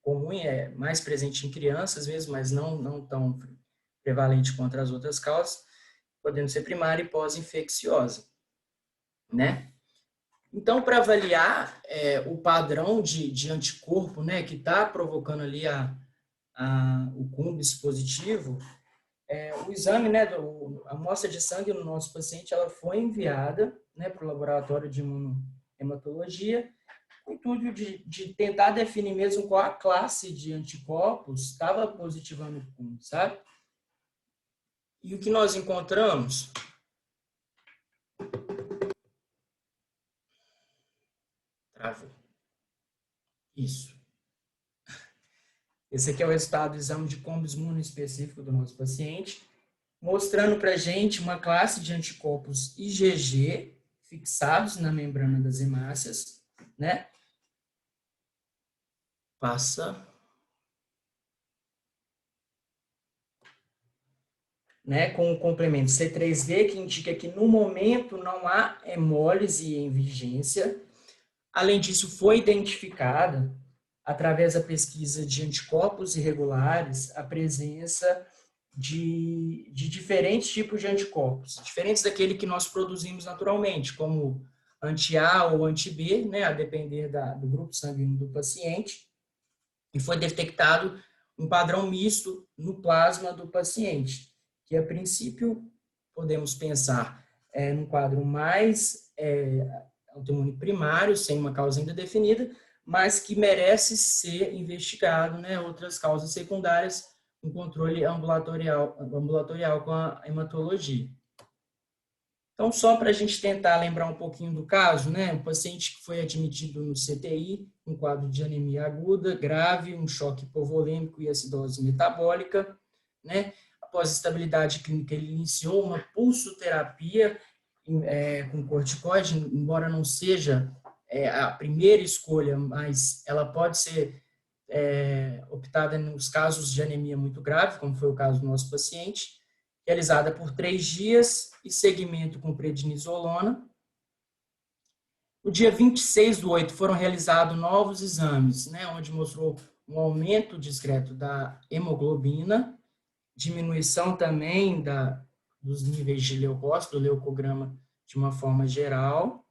comum, é mais presente em crianças mesmo, mas não tão prevalente contra as outras causas, podendo ser primária e pós-infecciosa, né? Então, para avaliar o padrão de anticorpo, né, que está provocando ali o Cumbis positivo, o exame, né, a amostra de sangue no nosso paciente, ela foi enviada, né, para o laboratório de imunohematologia, com o intuito de tentar definir mesmo qual a classe de anticorpos estava positivando o Cumbis, sabe? E o que nós encontramos? Travou. Isso. Esse aqui é o resultado do exame de Cumbis monoespecífico do nosso paciente, mostrando para a gente uma classe de anticorpos IgG fixados na membrana das hemácias, né? Passa. Né? Com o complemento C3D, que indica que no momento não há hemólise em vigência. Além disso, foi identificada, através da pesquisa de anticorpos irregulares, a presença de diferentes tipos de anticorpos, diferentes daquele que nós produzimos naturalmente, como anti-A ou anti-B, né, a depender do grupo sanguíneo do paciente, e foi detectado um padrão misto no plasma do paciente, que a princípio podemos pensar num quadro mais autoimune primário, sem uma causa ainda definida, mas que merece ser investigado, né, outras causas secundárias, um controle ambulatorial com a hematologia. Então, só para a gente tentar lembrar um pouquinho do caso, né, o paciente que foi admitido no CTI, um quadro de anemia aguda, grave, um choque hipovolêmico e acidose metabólica, né, após estabilidade clínica, ele iniciou uma pulsoterapia com corticoide, embora não seja a primeira escolha, mas ela pode ser optada nos casos de anemia muito grave, como foi o caso do nosso paciente, realizada por 3 dias e seguimento com prednisolona. No dia 26/8 foram realizados novos exames, né, onde mostrou um aumento discreto da hemoglobina, diminuição também dos níveis de leucócito, do leucograma de uma forma geral,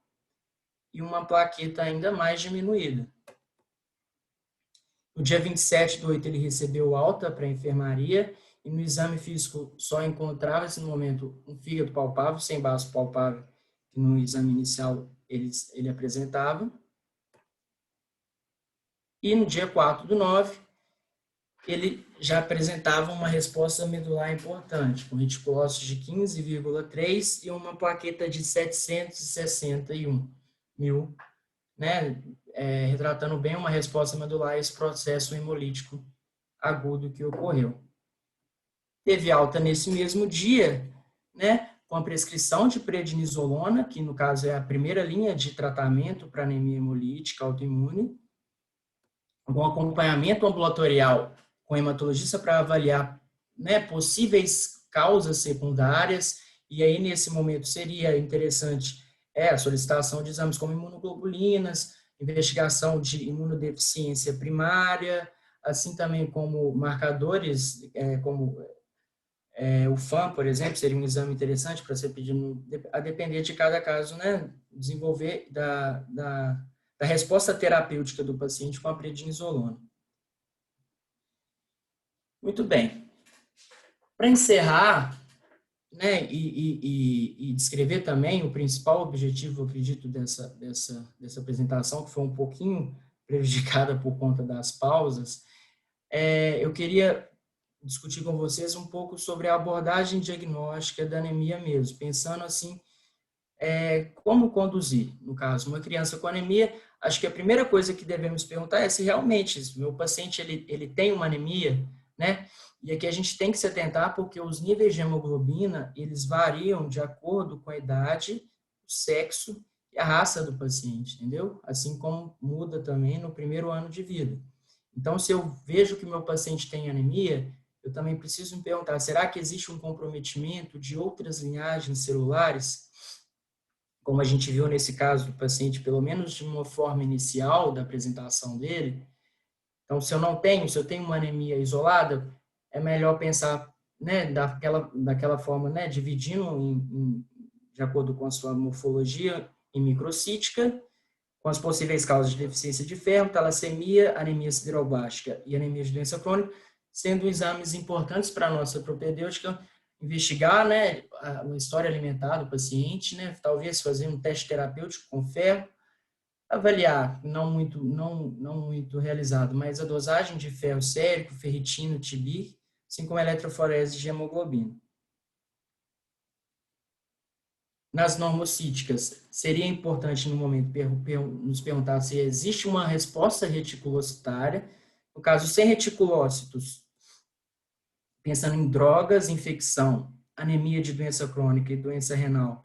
e uma plaqueta ainda mais diminuída. No dia 27/8 ele recebeu alta para a enfermaria, e no exame físico só encontrava-se no momento um fígado palpável, sem baço palpável, que no exame inicial ele apresentava. E no dia 4/9, ele já apresentava uma resposta medular importante, com reticulócitos de 15,3 e uma plaqueta de 761 mil, né, retratando bem uma resposta medular a esse processo hemolítico agudo que ocorreu. Teve alta nesse mesmo dia, né, com a prescrição de prednisolona, que no caso é a primeira linha de tratamento para anemia hemolítica autoimune, com acompanhamento ambulatorial com hematologista para avaliar, né, possíveis causas secundárias, e aí nesse momento seria interessante a solicitação de exames como imunoglobulinas, investigação de imunodeficiência primária, assim também como marcadores, como o FAM, por exemplo, seria um exame interessante para ser pedido, a depender de cada caso, né, desenvolver da resposta terapêutica do paciente com a prednisolona. Muito bem. Para encerrar, né, e descrever também o principal objetivo, eu acredito, dessa apresentação, que foi um pouquinho prejudicada por conta das pausas, eu queria discutir com vocês um pouco sobre a abordagem diagnóstica da anemia mesmo, pensando assim, como conduzir, no caso, uma criança com anemia. Acho que a primeira coisa que devemos perguntar é se realmente meu paciente ele tem uma anemia, né? E aqui a gente tem que se atentar porque os níveis de hemoglobina, eles variam de acordo com a idade, o sexo e a raça do paciente, entendeu? Assim como muda também no primeiro ano de vida. Então, se eu vejo que meu paciente tem anemia, eu também preciso me perguntar, será que existe um comprometimento de outras linhagens celulares? Como a gente viu nesse caso do paciente, pelo menos de uma forma inicial da apresentação dele. Então, se eu tenho uma anemia isolada, é melhor pensar, né, daquela forma, né, dividindo de acordo com a sua morfologia em microcítica, com as possíveis causas de deficiência de ferro, talassemia, anemia sideroblástica e anemia de doença crônica, sendo exames importantes para a nossa propedêutica, investigar, né, a história alimentar do paciente, né, talvez fazer um teste terapêutico com ferro, avaliar, não muito realizado, mas a dosagem de ferro sérico, ferritino, tibir, assim como a eletroforese de hemoglobina. Nas normocíticas, seria importante no momento nos perguntar se existe uma resposta reticulocitária, no caso sem reticulócitos, pensando em drogas, infecção, anemia de doença crônica e doença renal,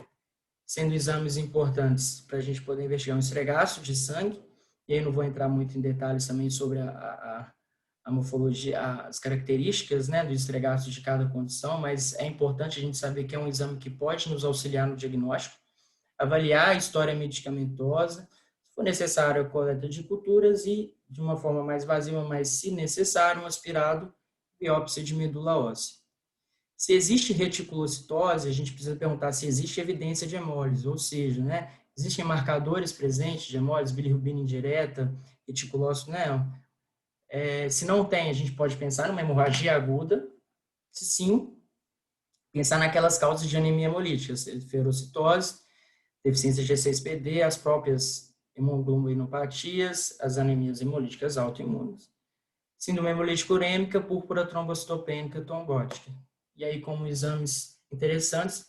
sendo exames importantes para a gente poder investigar um esfregaço de sangue, e aí não vou entrar muito em detalhes também sobre a morfologia, as características, né, do esfregaço de cada condição, mas é importante a gente saber que é um exame que pode nos auxiliar no diagnóstico, avaliar a história medicamentosa, se for necessário a coleta de culturas e, de uma forma mais invasiva, mas se necessário, um aspirado, biópsia de medula óssea. Se existe reticulocitose, a gente precisa perguntar se existe evidência de hemólise, ou seja, né, existem marcadores presentes de hemólise, bilirrubina indireta, reticulócito, né? Se não tem, a gente pode pensar numa hemorragia aguda, se sim, pensar naquelas causas de anemia hemolítica, ferocitose, deficiência de G6PD, as próprias hemoglobinopatias, as anemias hemolíticas autoimunes. Síndrome hemolítica urêmica, púrpura trombocitopênica trombótica. E aí, como exames interessantes,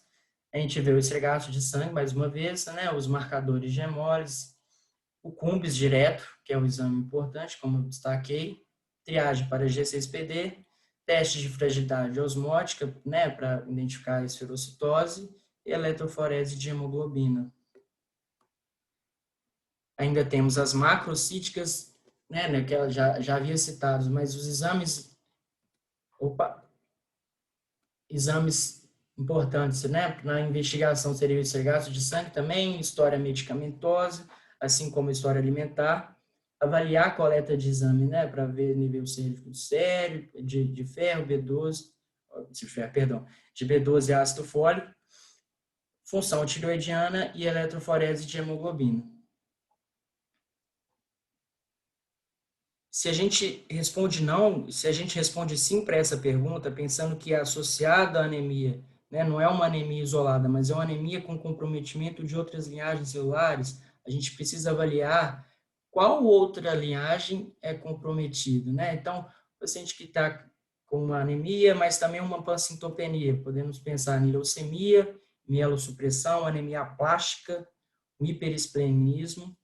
a gente vê o esfregaço de sangue, mais uma vez, né, os marcadores de hemólise, o CUMBS direto, que é um exame importante, como eu destaquei, triagem para G6PD, teste de fragilidade osmótica, né, para identificar a esferocitose, e eletroforese de hemoglobina. Ainda temos as macrocíticas, né, que ela já havia citado, mas os exames importantes, né, na investigação seria o esfregaço de sangue também, história medicamentosa, assim como história alimentar, avaliar a coleta de exame, né, para ver nível sérico de ferro, de B12 e ácido fólico, função tireoidiana e eletroforese de hemoglobina. Se a gente responde sim para essa pergunta, pensando que é associada à anemia, né, não é uma anemia isolada, mas é uma anemia com comprometimento de outras linhagens celulares, a gente precisa avaliar qual outra linhagem é comprometida, né? Então, paciente que está com uma anemia, mas também uma pancinopenia. Podemos pensar em leucemia, mielossupressão, anemia plástica, um hiperesplenismo,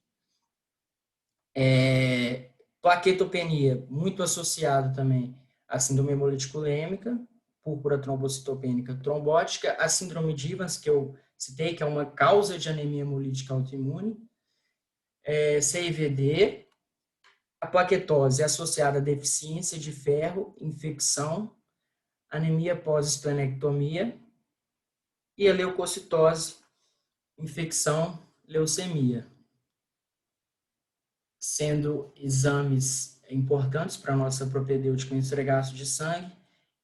plaquetopenia, muito associado também à síndrome hemolítica ulêmica, púrpura trombocitopênica trombótica, a síndrome de Evans, que eu citei, que é uma causa de anemia hemolítica autoimune, CIVD, a plaquetose associada à deficiência de ferro, infecção, anemia pós-esplenectomia e a leucocitose, infecção, leucemia. Sendo exames importantes para a nossa propedêutica em esfregaço de sangue,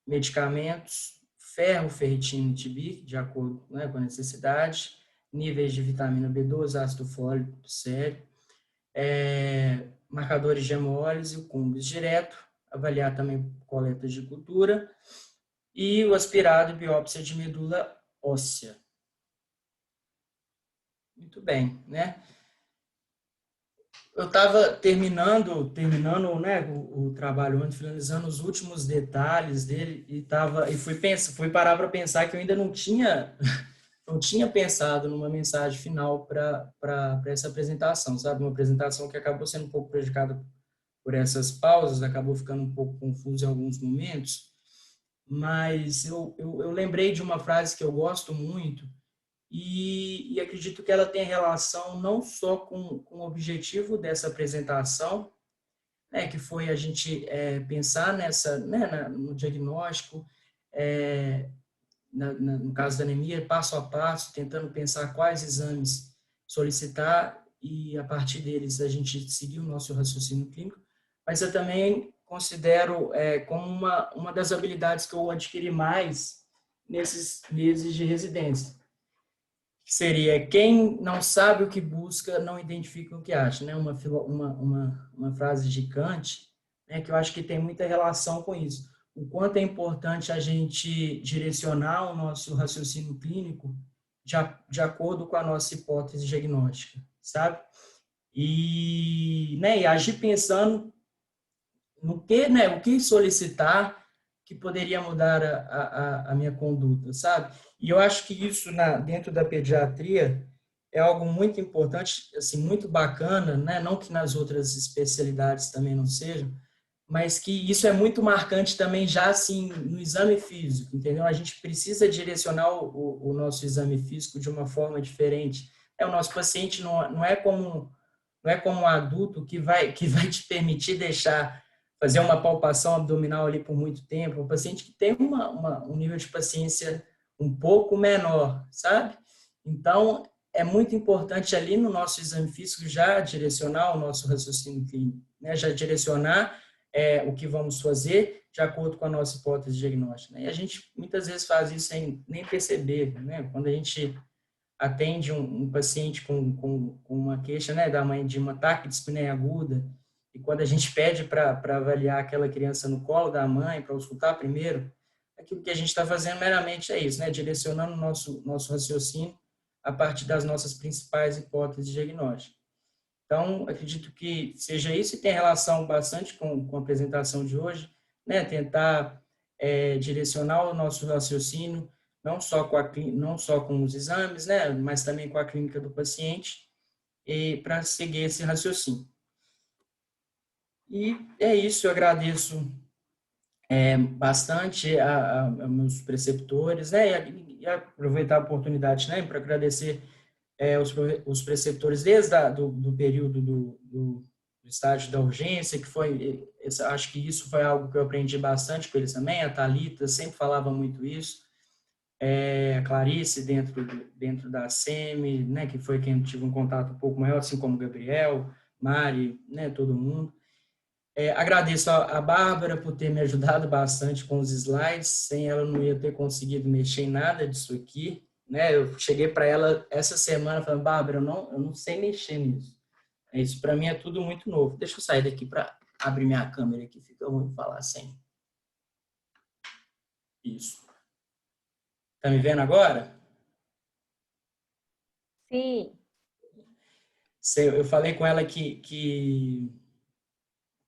medicamentos, ferro, ferritina e TB, de acordo, né, com a necessidade, níveis de vitamina B12, ácido fólico sério, marcadores de hemólise, o cumbis direto, avaliar também coletas de cultura e o aspirado e biópsia de medula óssea. Muito bem, né? Eu estava terminando, né, o trabalho antes, finalizando os últimos detalhes dele e fui parar para pensar que eu ainda não tinha pensado numa mensagem final para essa apresentação, sabe? Uma apresentação que acabou sendo um pouco prejudicada por essas pausas, acabou ficando um pouco confuso em alguns momentos, mas eu lembrei de uma frase que eu gosto muito e acredito que ela tem relação não só com o objetivo dessa apresentação, né, que foi a gente pensar no diagnóstico, no caso da anemia, passo a passo, tentando pensar quais exames solicitar e, a partir deles, a gente seguir o nosso raciocínio clínico, mas eu também considero como uma das habilidades que eu adquiri mais nesses meses de residência, que seria: quem não sabe o que busca, não identifica o que acha, né? Uma frase de Kant, né, que eu acho que tem muita relação com isso. O quanto é importante a gente direcionar o nosso raciocínio clínico de acordo com a nossa hipótese diagnóstica, sabe? E agir pensando no que, né, o que solicitar que poderia mudar a minha conduta, sabe? E eu acho que isso dentro da pediatria é algo muito importante, assim, muito bacana, né? Não que nas outras especialidades também não sejam, mas que isso é muito marcante também já assim no exame físico, entendeu? A gente precisa direcionar o nosso exame físico de uma forma diferente. O nosso paciente não é como um adulto que vai te permitir fazer uma palpação abdominal ali por muito tempo. Um paciente que tem um nível de paciência um pouco menor, sabe? Então, é muito importante ali no nosso exame físico já direcionar o nosso raciocínio clínico, né? Já direcionar o que vamos fazer de acordo com a nossa hipótese diagnóstica, né? E a gente muitas vezes faz isso sem nem perceber, né? Quando a gente atende um paciente com uma queixa, né, da mãe de uma ataque de dispneia aguda, e quando a gente pede para avaliar aquela criança no colo da mãe, para auscultar primeiro, aquilo que a gente está fazendo meramente é isso, né, direcionando o nosso raciocínio a partir das nossas principais hipóteses diagnósticas. Então, acredito que seja isso, e tem relação bastante com a apresentação de hoje, né? Tentar direcionar o nosso raciocínio, não só com os exames, né? Mas também com a clínica do paciente, para seguir esse raciocínio. E é isso, eu agradeço bastante a meus preceptores, né? E aproveitar a oportunidade, né, para agradecer os preceptores desde do período do estágio da urgência, que acho que isso foi algo que eu aprendi bastante com eles também. A Thalita sempre falava muito isso, a Clarice dentro da SEMI, né, que foi quem tive um contato um pouco maior, assim como o Gabriel, Mari, né, todo mundo. Agradeço a Bárbara por ter me ajudado bastante com os slides. Sem ela, eu não ia ter conseguido mexer em nada disso aqui, né? Eu cheguei para ela essa semana falando: Bárbara, eu não sei mexer nisso. Isso para mim é tudo muito novo. Deixa eu sair daqui para abrir minha câmera aqui, fica ruim falar sem. Isso. Tá me vendo agora? Sim. Eu falei com ela que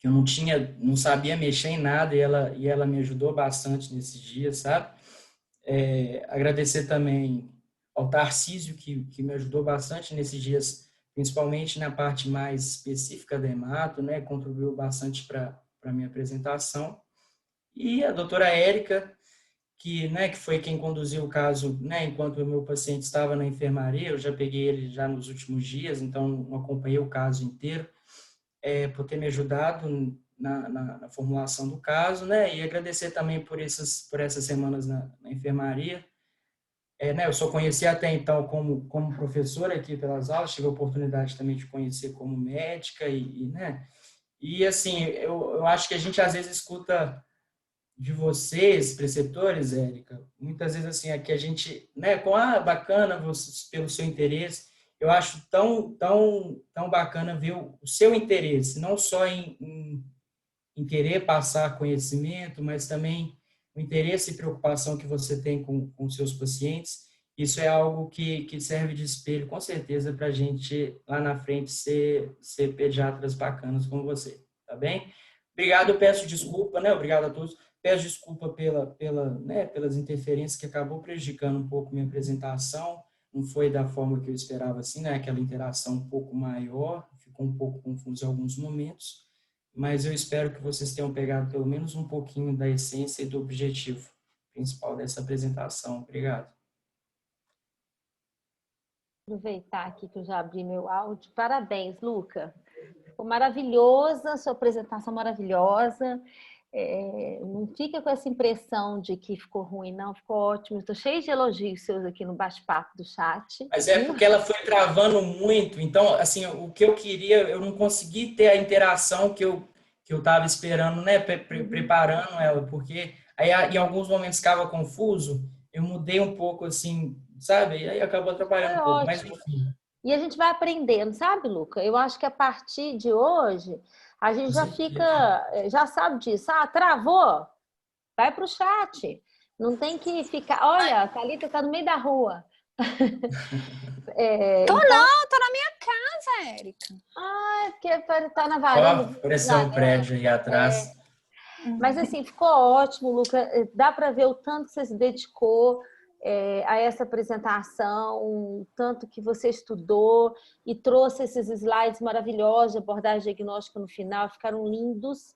que eu não sabia mexer em nada, e ela me ajudou bastante nesses dias, sabe? Agradecer também ao Tarcísio, que me ajudou bastante nesses dias, principalmente na parte mais específica da hemato, né? Contribuiu bastante para a minha apresentação. E a doutora Érica, que foi quem conduziu o caso, né? Enquanto o meu paciente estava na enfermaria, eu já peguei ele já nos últimos dias, então não acompanhei o caso inteiro, por ter me ajudado na formulação do caso, né? E agradecer também por essas semanas na enfermaria. Né, eu só conheci até então como professora aqui pelas aulas, tive a oportunidade também de conhecer como médica né? E assim, eu acho que a gente às vezes escuta de vocês, preceptores, Érica, muitas vezes assim, aqui a gente, né, bacana pelo seu interesse, eu acho tão bacana ver o seu interesse, não só em querer passar conhecimento, mas também o interesse e preocupação que você tem com seus pacientes. Isso é algo que serve de espelho, com certeza, para a gente, lá na frente, ser pediatras bacanas como você, tá bem? Obrigado, eu peço desculpa, né? Obrigado a todos. Peço desculpa pelas interferências que acabou prejudicando um pouco minha apresentação. Não foi da forma que eu esperava, assim, né? Aquela interação um pouco maior, ficou um pouco confuso em alguns momentos, mas eu espero que vocês tenham pegado pelo menos um pouquinho da essência e do objetivo principal dessa apresentação. Obrigado. Aproveitar aqui que eu já abri meu áudio. Parabéns, Luca. Ficou maravilhosa, sua apresentação maravilhosa. Não fica com essa impressão de que ficou ruim, não. Ficou ótimo. Estou cheio de elogios seus aqui no bate-papo do chat. Mas é porque ela foi travando muito. Então, assim, o que eu queria, eu não consegui ter a interação que eu estava esperando, né? Preparando ela, porque aí em alguns momentos ficava confuso. Eu mudei um pouco, assim, sabe? E aí acabou atrapalhando um pouco. Mas, enfim. E a gente vai aprendendo, sabe, Luca? Eu acho que a partir de hoje, a gente já sabe disso. Travou? Vai para o chat. Não tem que ficar... Olha, a Thalita está no meio da rua. Tô na minha casa, Érica. Porque está na varanda. Apareceu um prédio aí atrás. Mas assim, ficou ótimo, Luca. Dá para ver o tanto que você se dedicou a essa apresentação, o tanto que você estudou e trouxe esses slides maravilhosos de abordagem diagnóstica no final, ficaram lindos,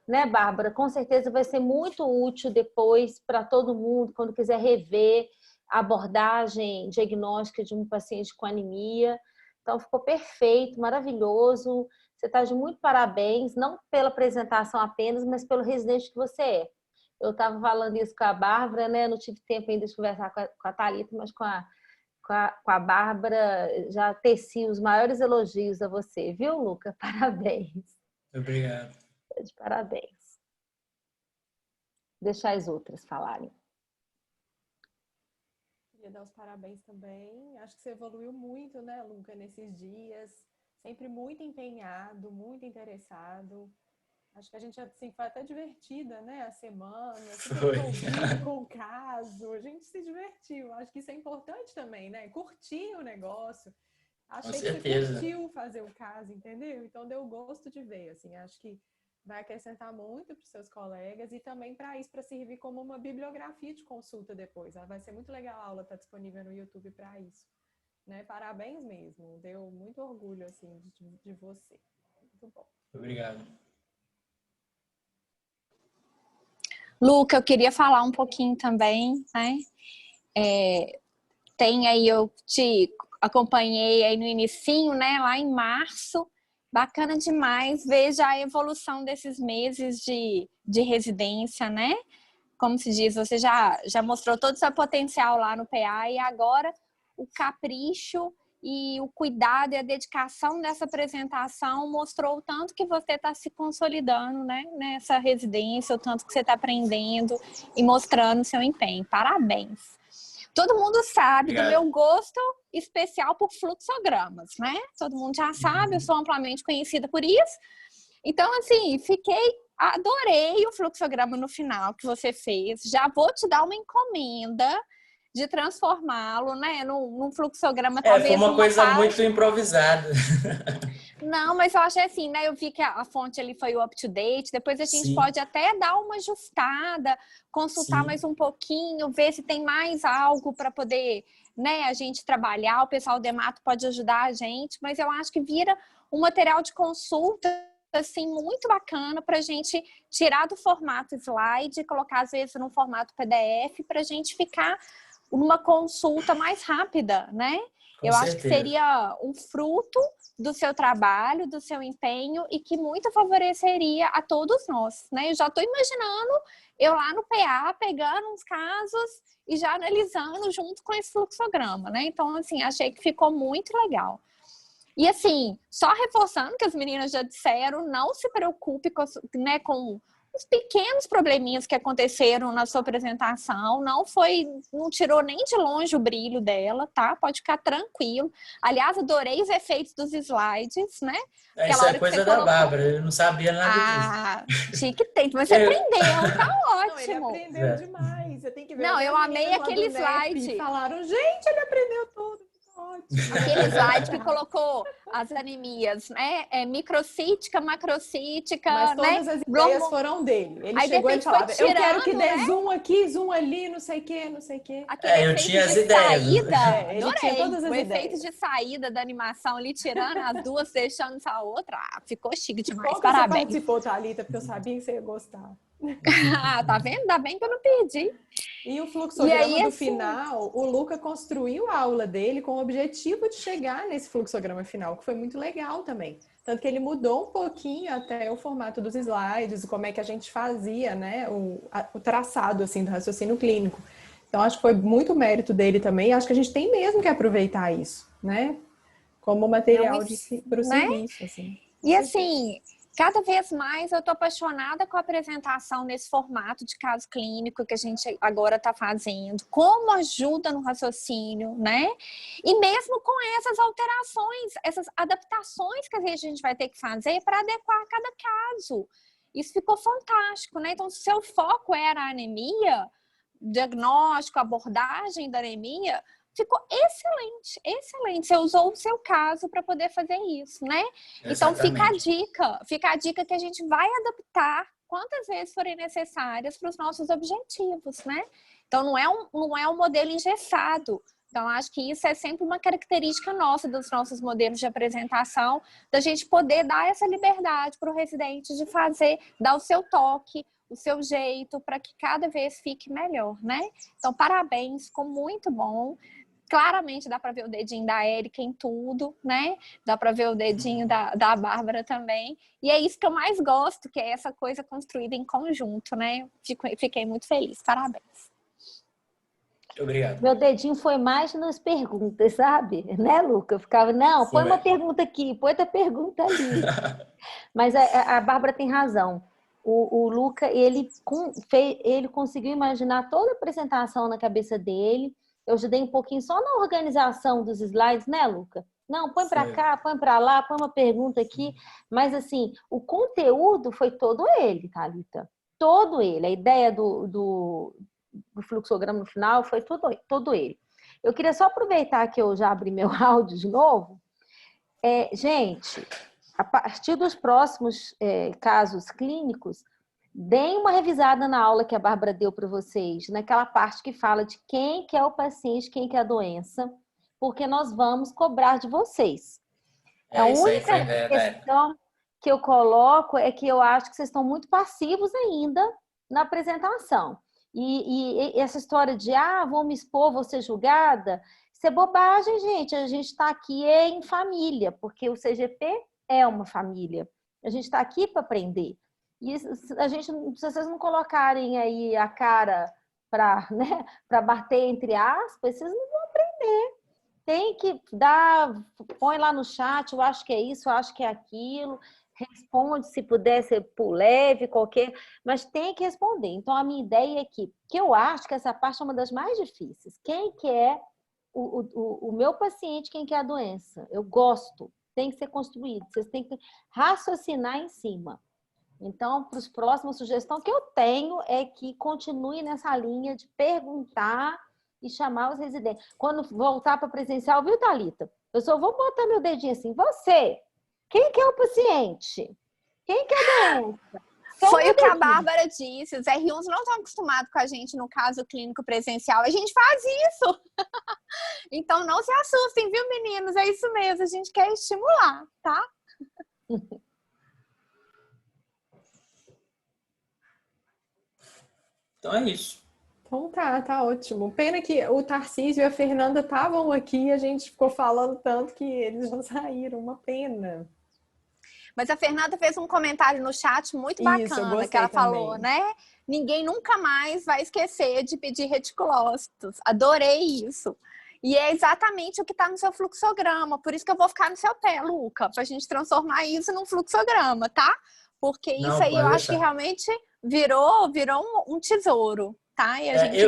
né, Bárbara? Com certeza vai ser muito útil depois para todo mundo, quando quiser rever a abordagem diagnóstica de um paciente com anemia. Então, ficou perfeito, maravilhoso. Você está de muito parabéns, não pela apresentação apenas, mas pelo residente que você é. Eu estava falando isso com a Bárbara, né? Não tive tempo ainda de conversar com a Thalita, mas com a Bárbara já teci os maiores elogios a você, viu, Luca? Parabéns. Obrigado. De parabéns. Deixar as outras falarem. Queria dar os parabéns também. Acho que você evoluiu muito, né, Luca, nesses dias. Sempre muito empenhado, muito interessado. Acho que a gente assim, foi até divertida, né? A semana, foi com o caso, a gente se divertiu. Acho que isso é importante também, né? Curtir o negócio. Achei que você curtiu fazer o caso, entendeu? Então deu gosto de ver, assim. Acho que vai acrescentar muito para os seus colegas e também para isso, para servir como uma bibliografia de consulta depois. Vai ser muito legal a aula, está disponível no YouTube para isso. Né? Parabéns mesmo. Deu muito orgulho, assim, de você. Muito bom. Obrigado. Luca, eu queria falar um pouquinho também, né? Eu te acompanhei aí no inicinho, né? Lá em março. Bacana demais ver já a evolução desses meses de residência, né? Como se diz, você já mostrou todo o seu potencial lá no PA e agora o capricho e o cuidado e a dedicação dessa apresentação mostrou o tanto que você está se consolidando, né, nessa residência, o tanto que você está aprendendo e mostrando o seu empenho. Parabéns! Todo mundo sabe do meu gosto especial por fluxogramas, né? Todo mundo já sabe, eu sou amplamente conhecida por isso. Então, assim, adorei o fluxograma no final que você fez. Já vou te dar uma encomenda de transformá-lo, né, num fluxograma talvez foi uma coisa muito improvisada. Não, mas eu achei assim, né? Eu vi que a fonte ali foi o up-to-date. Depois a gente Sim, pode até dar uma ajustada, consultar sim, mais um pouquinho, ver se tem mais algo para poder, né, a gente trabalhar. O pessoal do Emato pode ajudar a gente, mas eu acho que vira um material de consulta assim muito bacana para a gente tirar do formato slide e colocar às vezes no formato PDF para a gente ficar numa consulta mais rápida, né? com Eu acho que certeza. seria um fruto do seu trabalho, do seu empenho e que muito favoreceria a todos nós, né? Eu já estou imaginando eu lá no PA pegando uns casos e já analisando junto com esse fluxograma, né? Então, assim, achei que ficou muito legal. E assim, só reforçando que as meninas já disseram, não se preocupe com, né, com os pequenos probleminhas que aconteceram na sua apresentação, não tirou nem de longe o brilho dela, tá? Pode ficar tranquilo. Aliás, adorei os efeitos dos slides, né? Aquela Isso é hora que você coisa da colocou. Bárbara, eu não sabia nada disso. Ah, tinha que ter, mas você Eu, aprendeu, tá Não, ele ótimo. aprendeu demais. Você tem que ver. Não, Até eu as amei meninas lá aquele do NEP slide. falaram, gente, ele aprendeu tudo. Ótimo. Aquele slide que colocou as anemias, né? Microcítica, macrocítica, Mas né? todas as ideias foram dele. Ele Aí, de chegou e repente, falava, foi eu quero que tirando, dê né? zoom aqui, zoom ali, não sei o quê, não sei o quê. Aquele eu efeito tinha as de ideias. saída, Ele tinha adorei. todas as O efeito ideias. de saída da animação ali, tirando as duas, deixando a outra. Ficou chique Que demais, bom que você parabéns. participou, Thalita, porque eu sabia que você ia gostar. Tá vendo? Ainda bem que eu não perdi. E o E fluxograma aí, do assim, final, o Luca construiu a aula dele com o objetivo de chegar nesse fluxograma final, que foi muito legal também. Tanto que ele mudou um pouquinho até o formato dos slides, como é que a gente fazia, né, o traçado assim, do raciocínio clínico. Então, acho que foi muito mérito dele também. Acho que a gente tem mesmo que aproveitar isso, né? Como material para o né? serviço, assim. E assim, cada vez mais eu tô apaixonada com a apresentação nesse formato de caso clínico que a gente agora está fazendo, como ajuda no raciocínio, né? E mesmo com essas alterações, essas adaptações que a gente vai ter que fazer para adequar a cada caso. Isso ficou fantástico, né? Então, se seu foco era a anemia, diagnóstico, abordagem da anemia, ficou excelente, excelente. Você usou o seu caso para poder fazer isso, né? Então fica a dica que a gente vai adaptar quantas vezes forem necessárias para os nossos objetivos, né? Então não é um modelo engessado. Então acho que isso é sempre uma característica nossa dos nossos modelos de apresentação, da gente poder dar essa liberdade para o residente de fazer, dar o seu toque, o seu jeito, para que cada vez fique melhor, né? Então, parabéns, ficou muito bom. Claramente dá para ver o dedinho da Érica em tudo, né? Dá para ver o dedinho da Bárbara também. E é isso que eu mais gosto, que é essa coisa construída em conjunto, né? Fiquei muito feliz. Parabéns. Obrigado. Meu dedinho foi mais nas perguntas, sabe? Né, Luca? Eu ficava, não, põe uma pergunta aqui, põe outra pergunta ali. Mas a Bárbara tem razão. O Luca, ele conseguiu imaginar toda a apresentação na cabeça dele. Eu ajudei um pouquinho só na organização dos slides, né, Luca? Não, põe para cá, põe para lá, põe uma pergunta aqui. Mas, assim, o conteúdo foi todo ele, Thalita. Todo ele. A ideia do fluxograma no final foi todo ele. Eu queria só aproveitar que eu já abri meu áudio de novo. Gente, a partir dos próximos casos clínicos, deem uma revisada na aula que a Bárbara deu para vocês, naquela parte que fala de quem que é o paciente, quem que é a doença, porque nós vamos cobrar de vocês. A única questão que eu coloco é que eu acho que vocês estão muito passivos ainda na apresentação. E essa história de, vou me expor, vou ser julgada, isso é bobagem, gente. A gente está aqui em família, porque o CGP é uma família. A gente está aqui para aprender. E a gente, se vocês não colocarem aí a cara para, né, para bater entre aspas, vocês não vão aprender. Tem que põe lá no chat, eu acho que é isso, eu acho que é aquilo. Responde, se puder ser por leve, qualquer, mas tem que responder. Então, a minha ideia é que eu acho que essa parte é uma das mais difíceis. Quem que é o meu paciente, quem que é a doença? Eu gosto, tem que ser construído, vocês têm que raciocinar em cima. Então, para os próximos, sugestão que eu tenho é que continue nessa linha de perguntar e chamar os residentes. Quando voltar para presencial, viu, Thalita? Eu só vou botar meu dedinho assim, você... Quem que é o paciente? Quem que é a doença? Foi o que a Bárbara disse. Os R1s não estão acostumados com a gente no caso clínico presencial. A gente faz isso. Então, não se assustem, viu, meninos? É isso mesmo. A gente quer estimular, tá? Então é isso. Então tá ótimo. Pena que o Tarcísio e a Fernanda estavam aqui e a gente ficou falando tanto que eles já saíram. Uma pena. Mas a Fernanda fez um comentário no chat muito bacana, que ela falou, né? Ninguém nunca mais vai esquecer de pedir reticulócitos. Adorei isso. E é exatamente o que está no seu fluxograma. Por isso que eu vou ficar no seu pé, Luca, para a gente transformar isso num fluxograma, tá? Porque isso aí eu acho que realmente virou um tesouro, tá? E a gente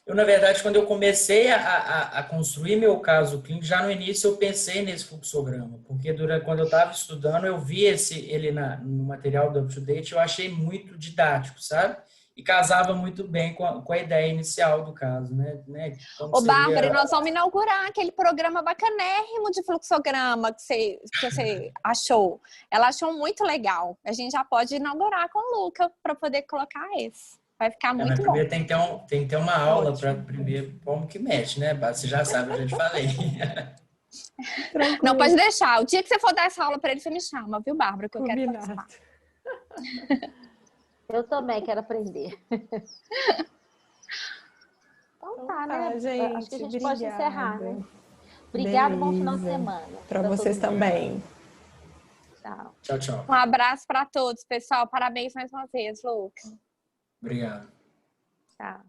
eu, na verdade, quando eu comecei a construir meu caso clínico, já no início eu pensei nesse fluxograma, porque quando eu estava estudando, eu vi ele no material do UpToDate, eu achei muito didático, sabe? E casava muito bem com a ideia inicial do caso, né? Ô, Bárbara, nós vamos inaugurar aquele programa bacanérrimo de fluxograma que você achou. Ela achou muito legal. A gente já pode inaugurar com o Luca para poder colocar esse. Vai ficar muito bom. Primeiro tem que ter uma aula para primeiro como que mexe, né? Você já sabe, eu já te falei. Não, pode deixar. O dia que você for dar essa aula para ele, você me chama, viu, Bárbara? Que eu quero participar. Eu também quero aprender. Então tá, né? Gente, acho que a gente obrigada. pode encerrar, né? Obrigada, bom final de semana. Para vocês também. Tchau. Tchau, tchau. Um abraço para todos, pessoal. Parabéns mais uma vez, Luca. Obrigado. Tchau.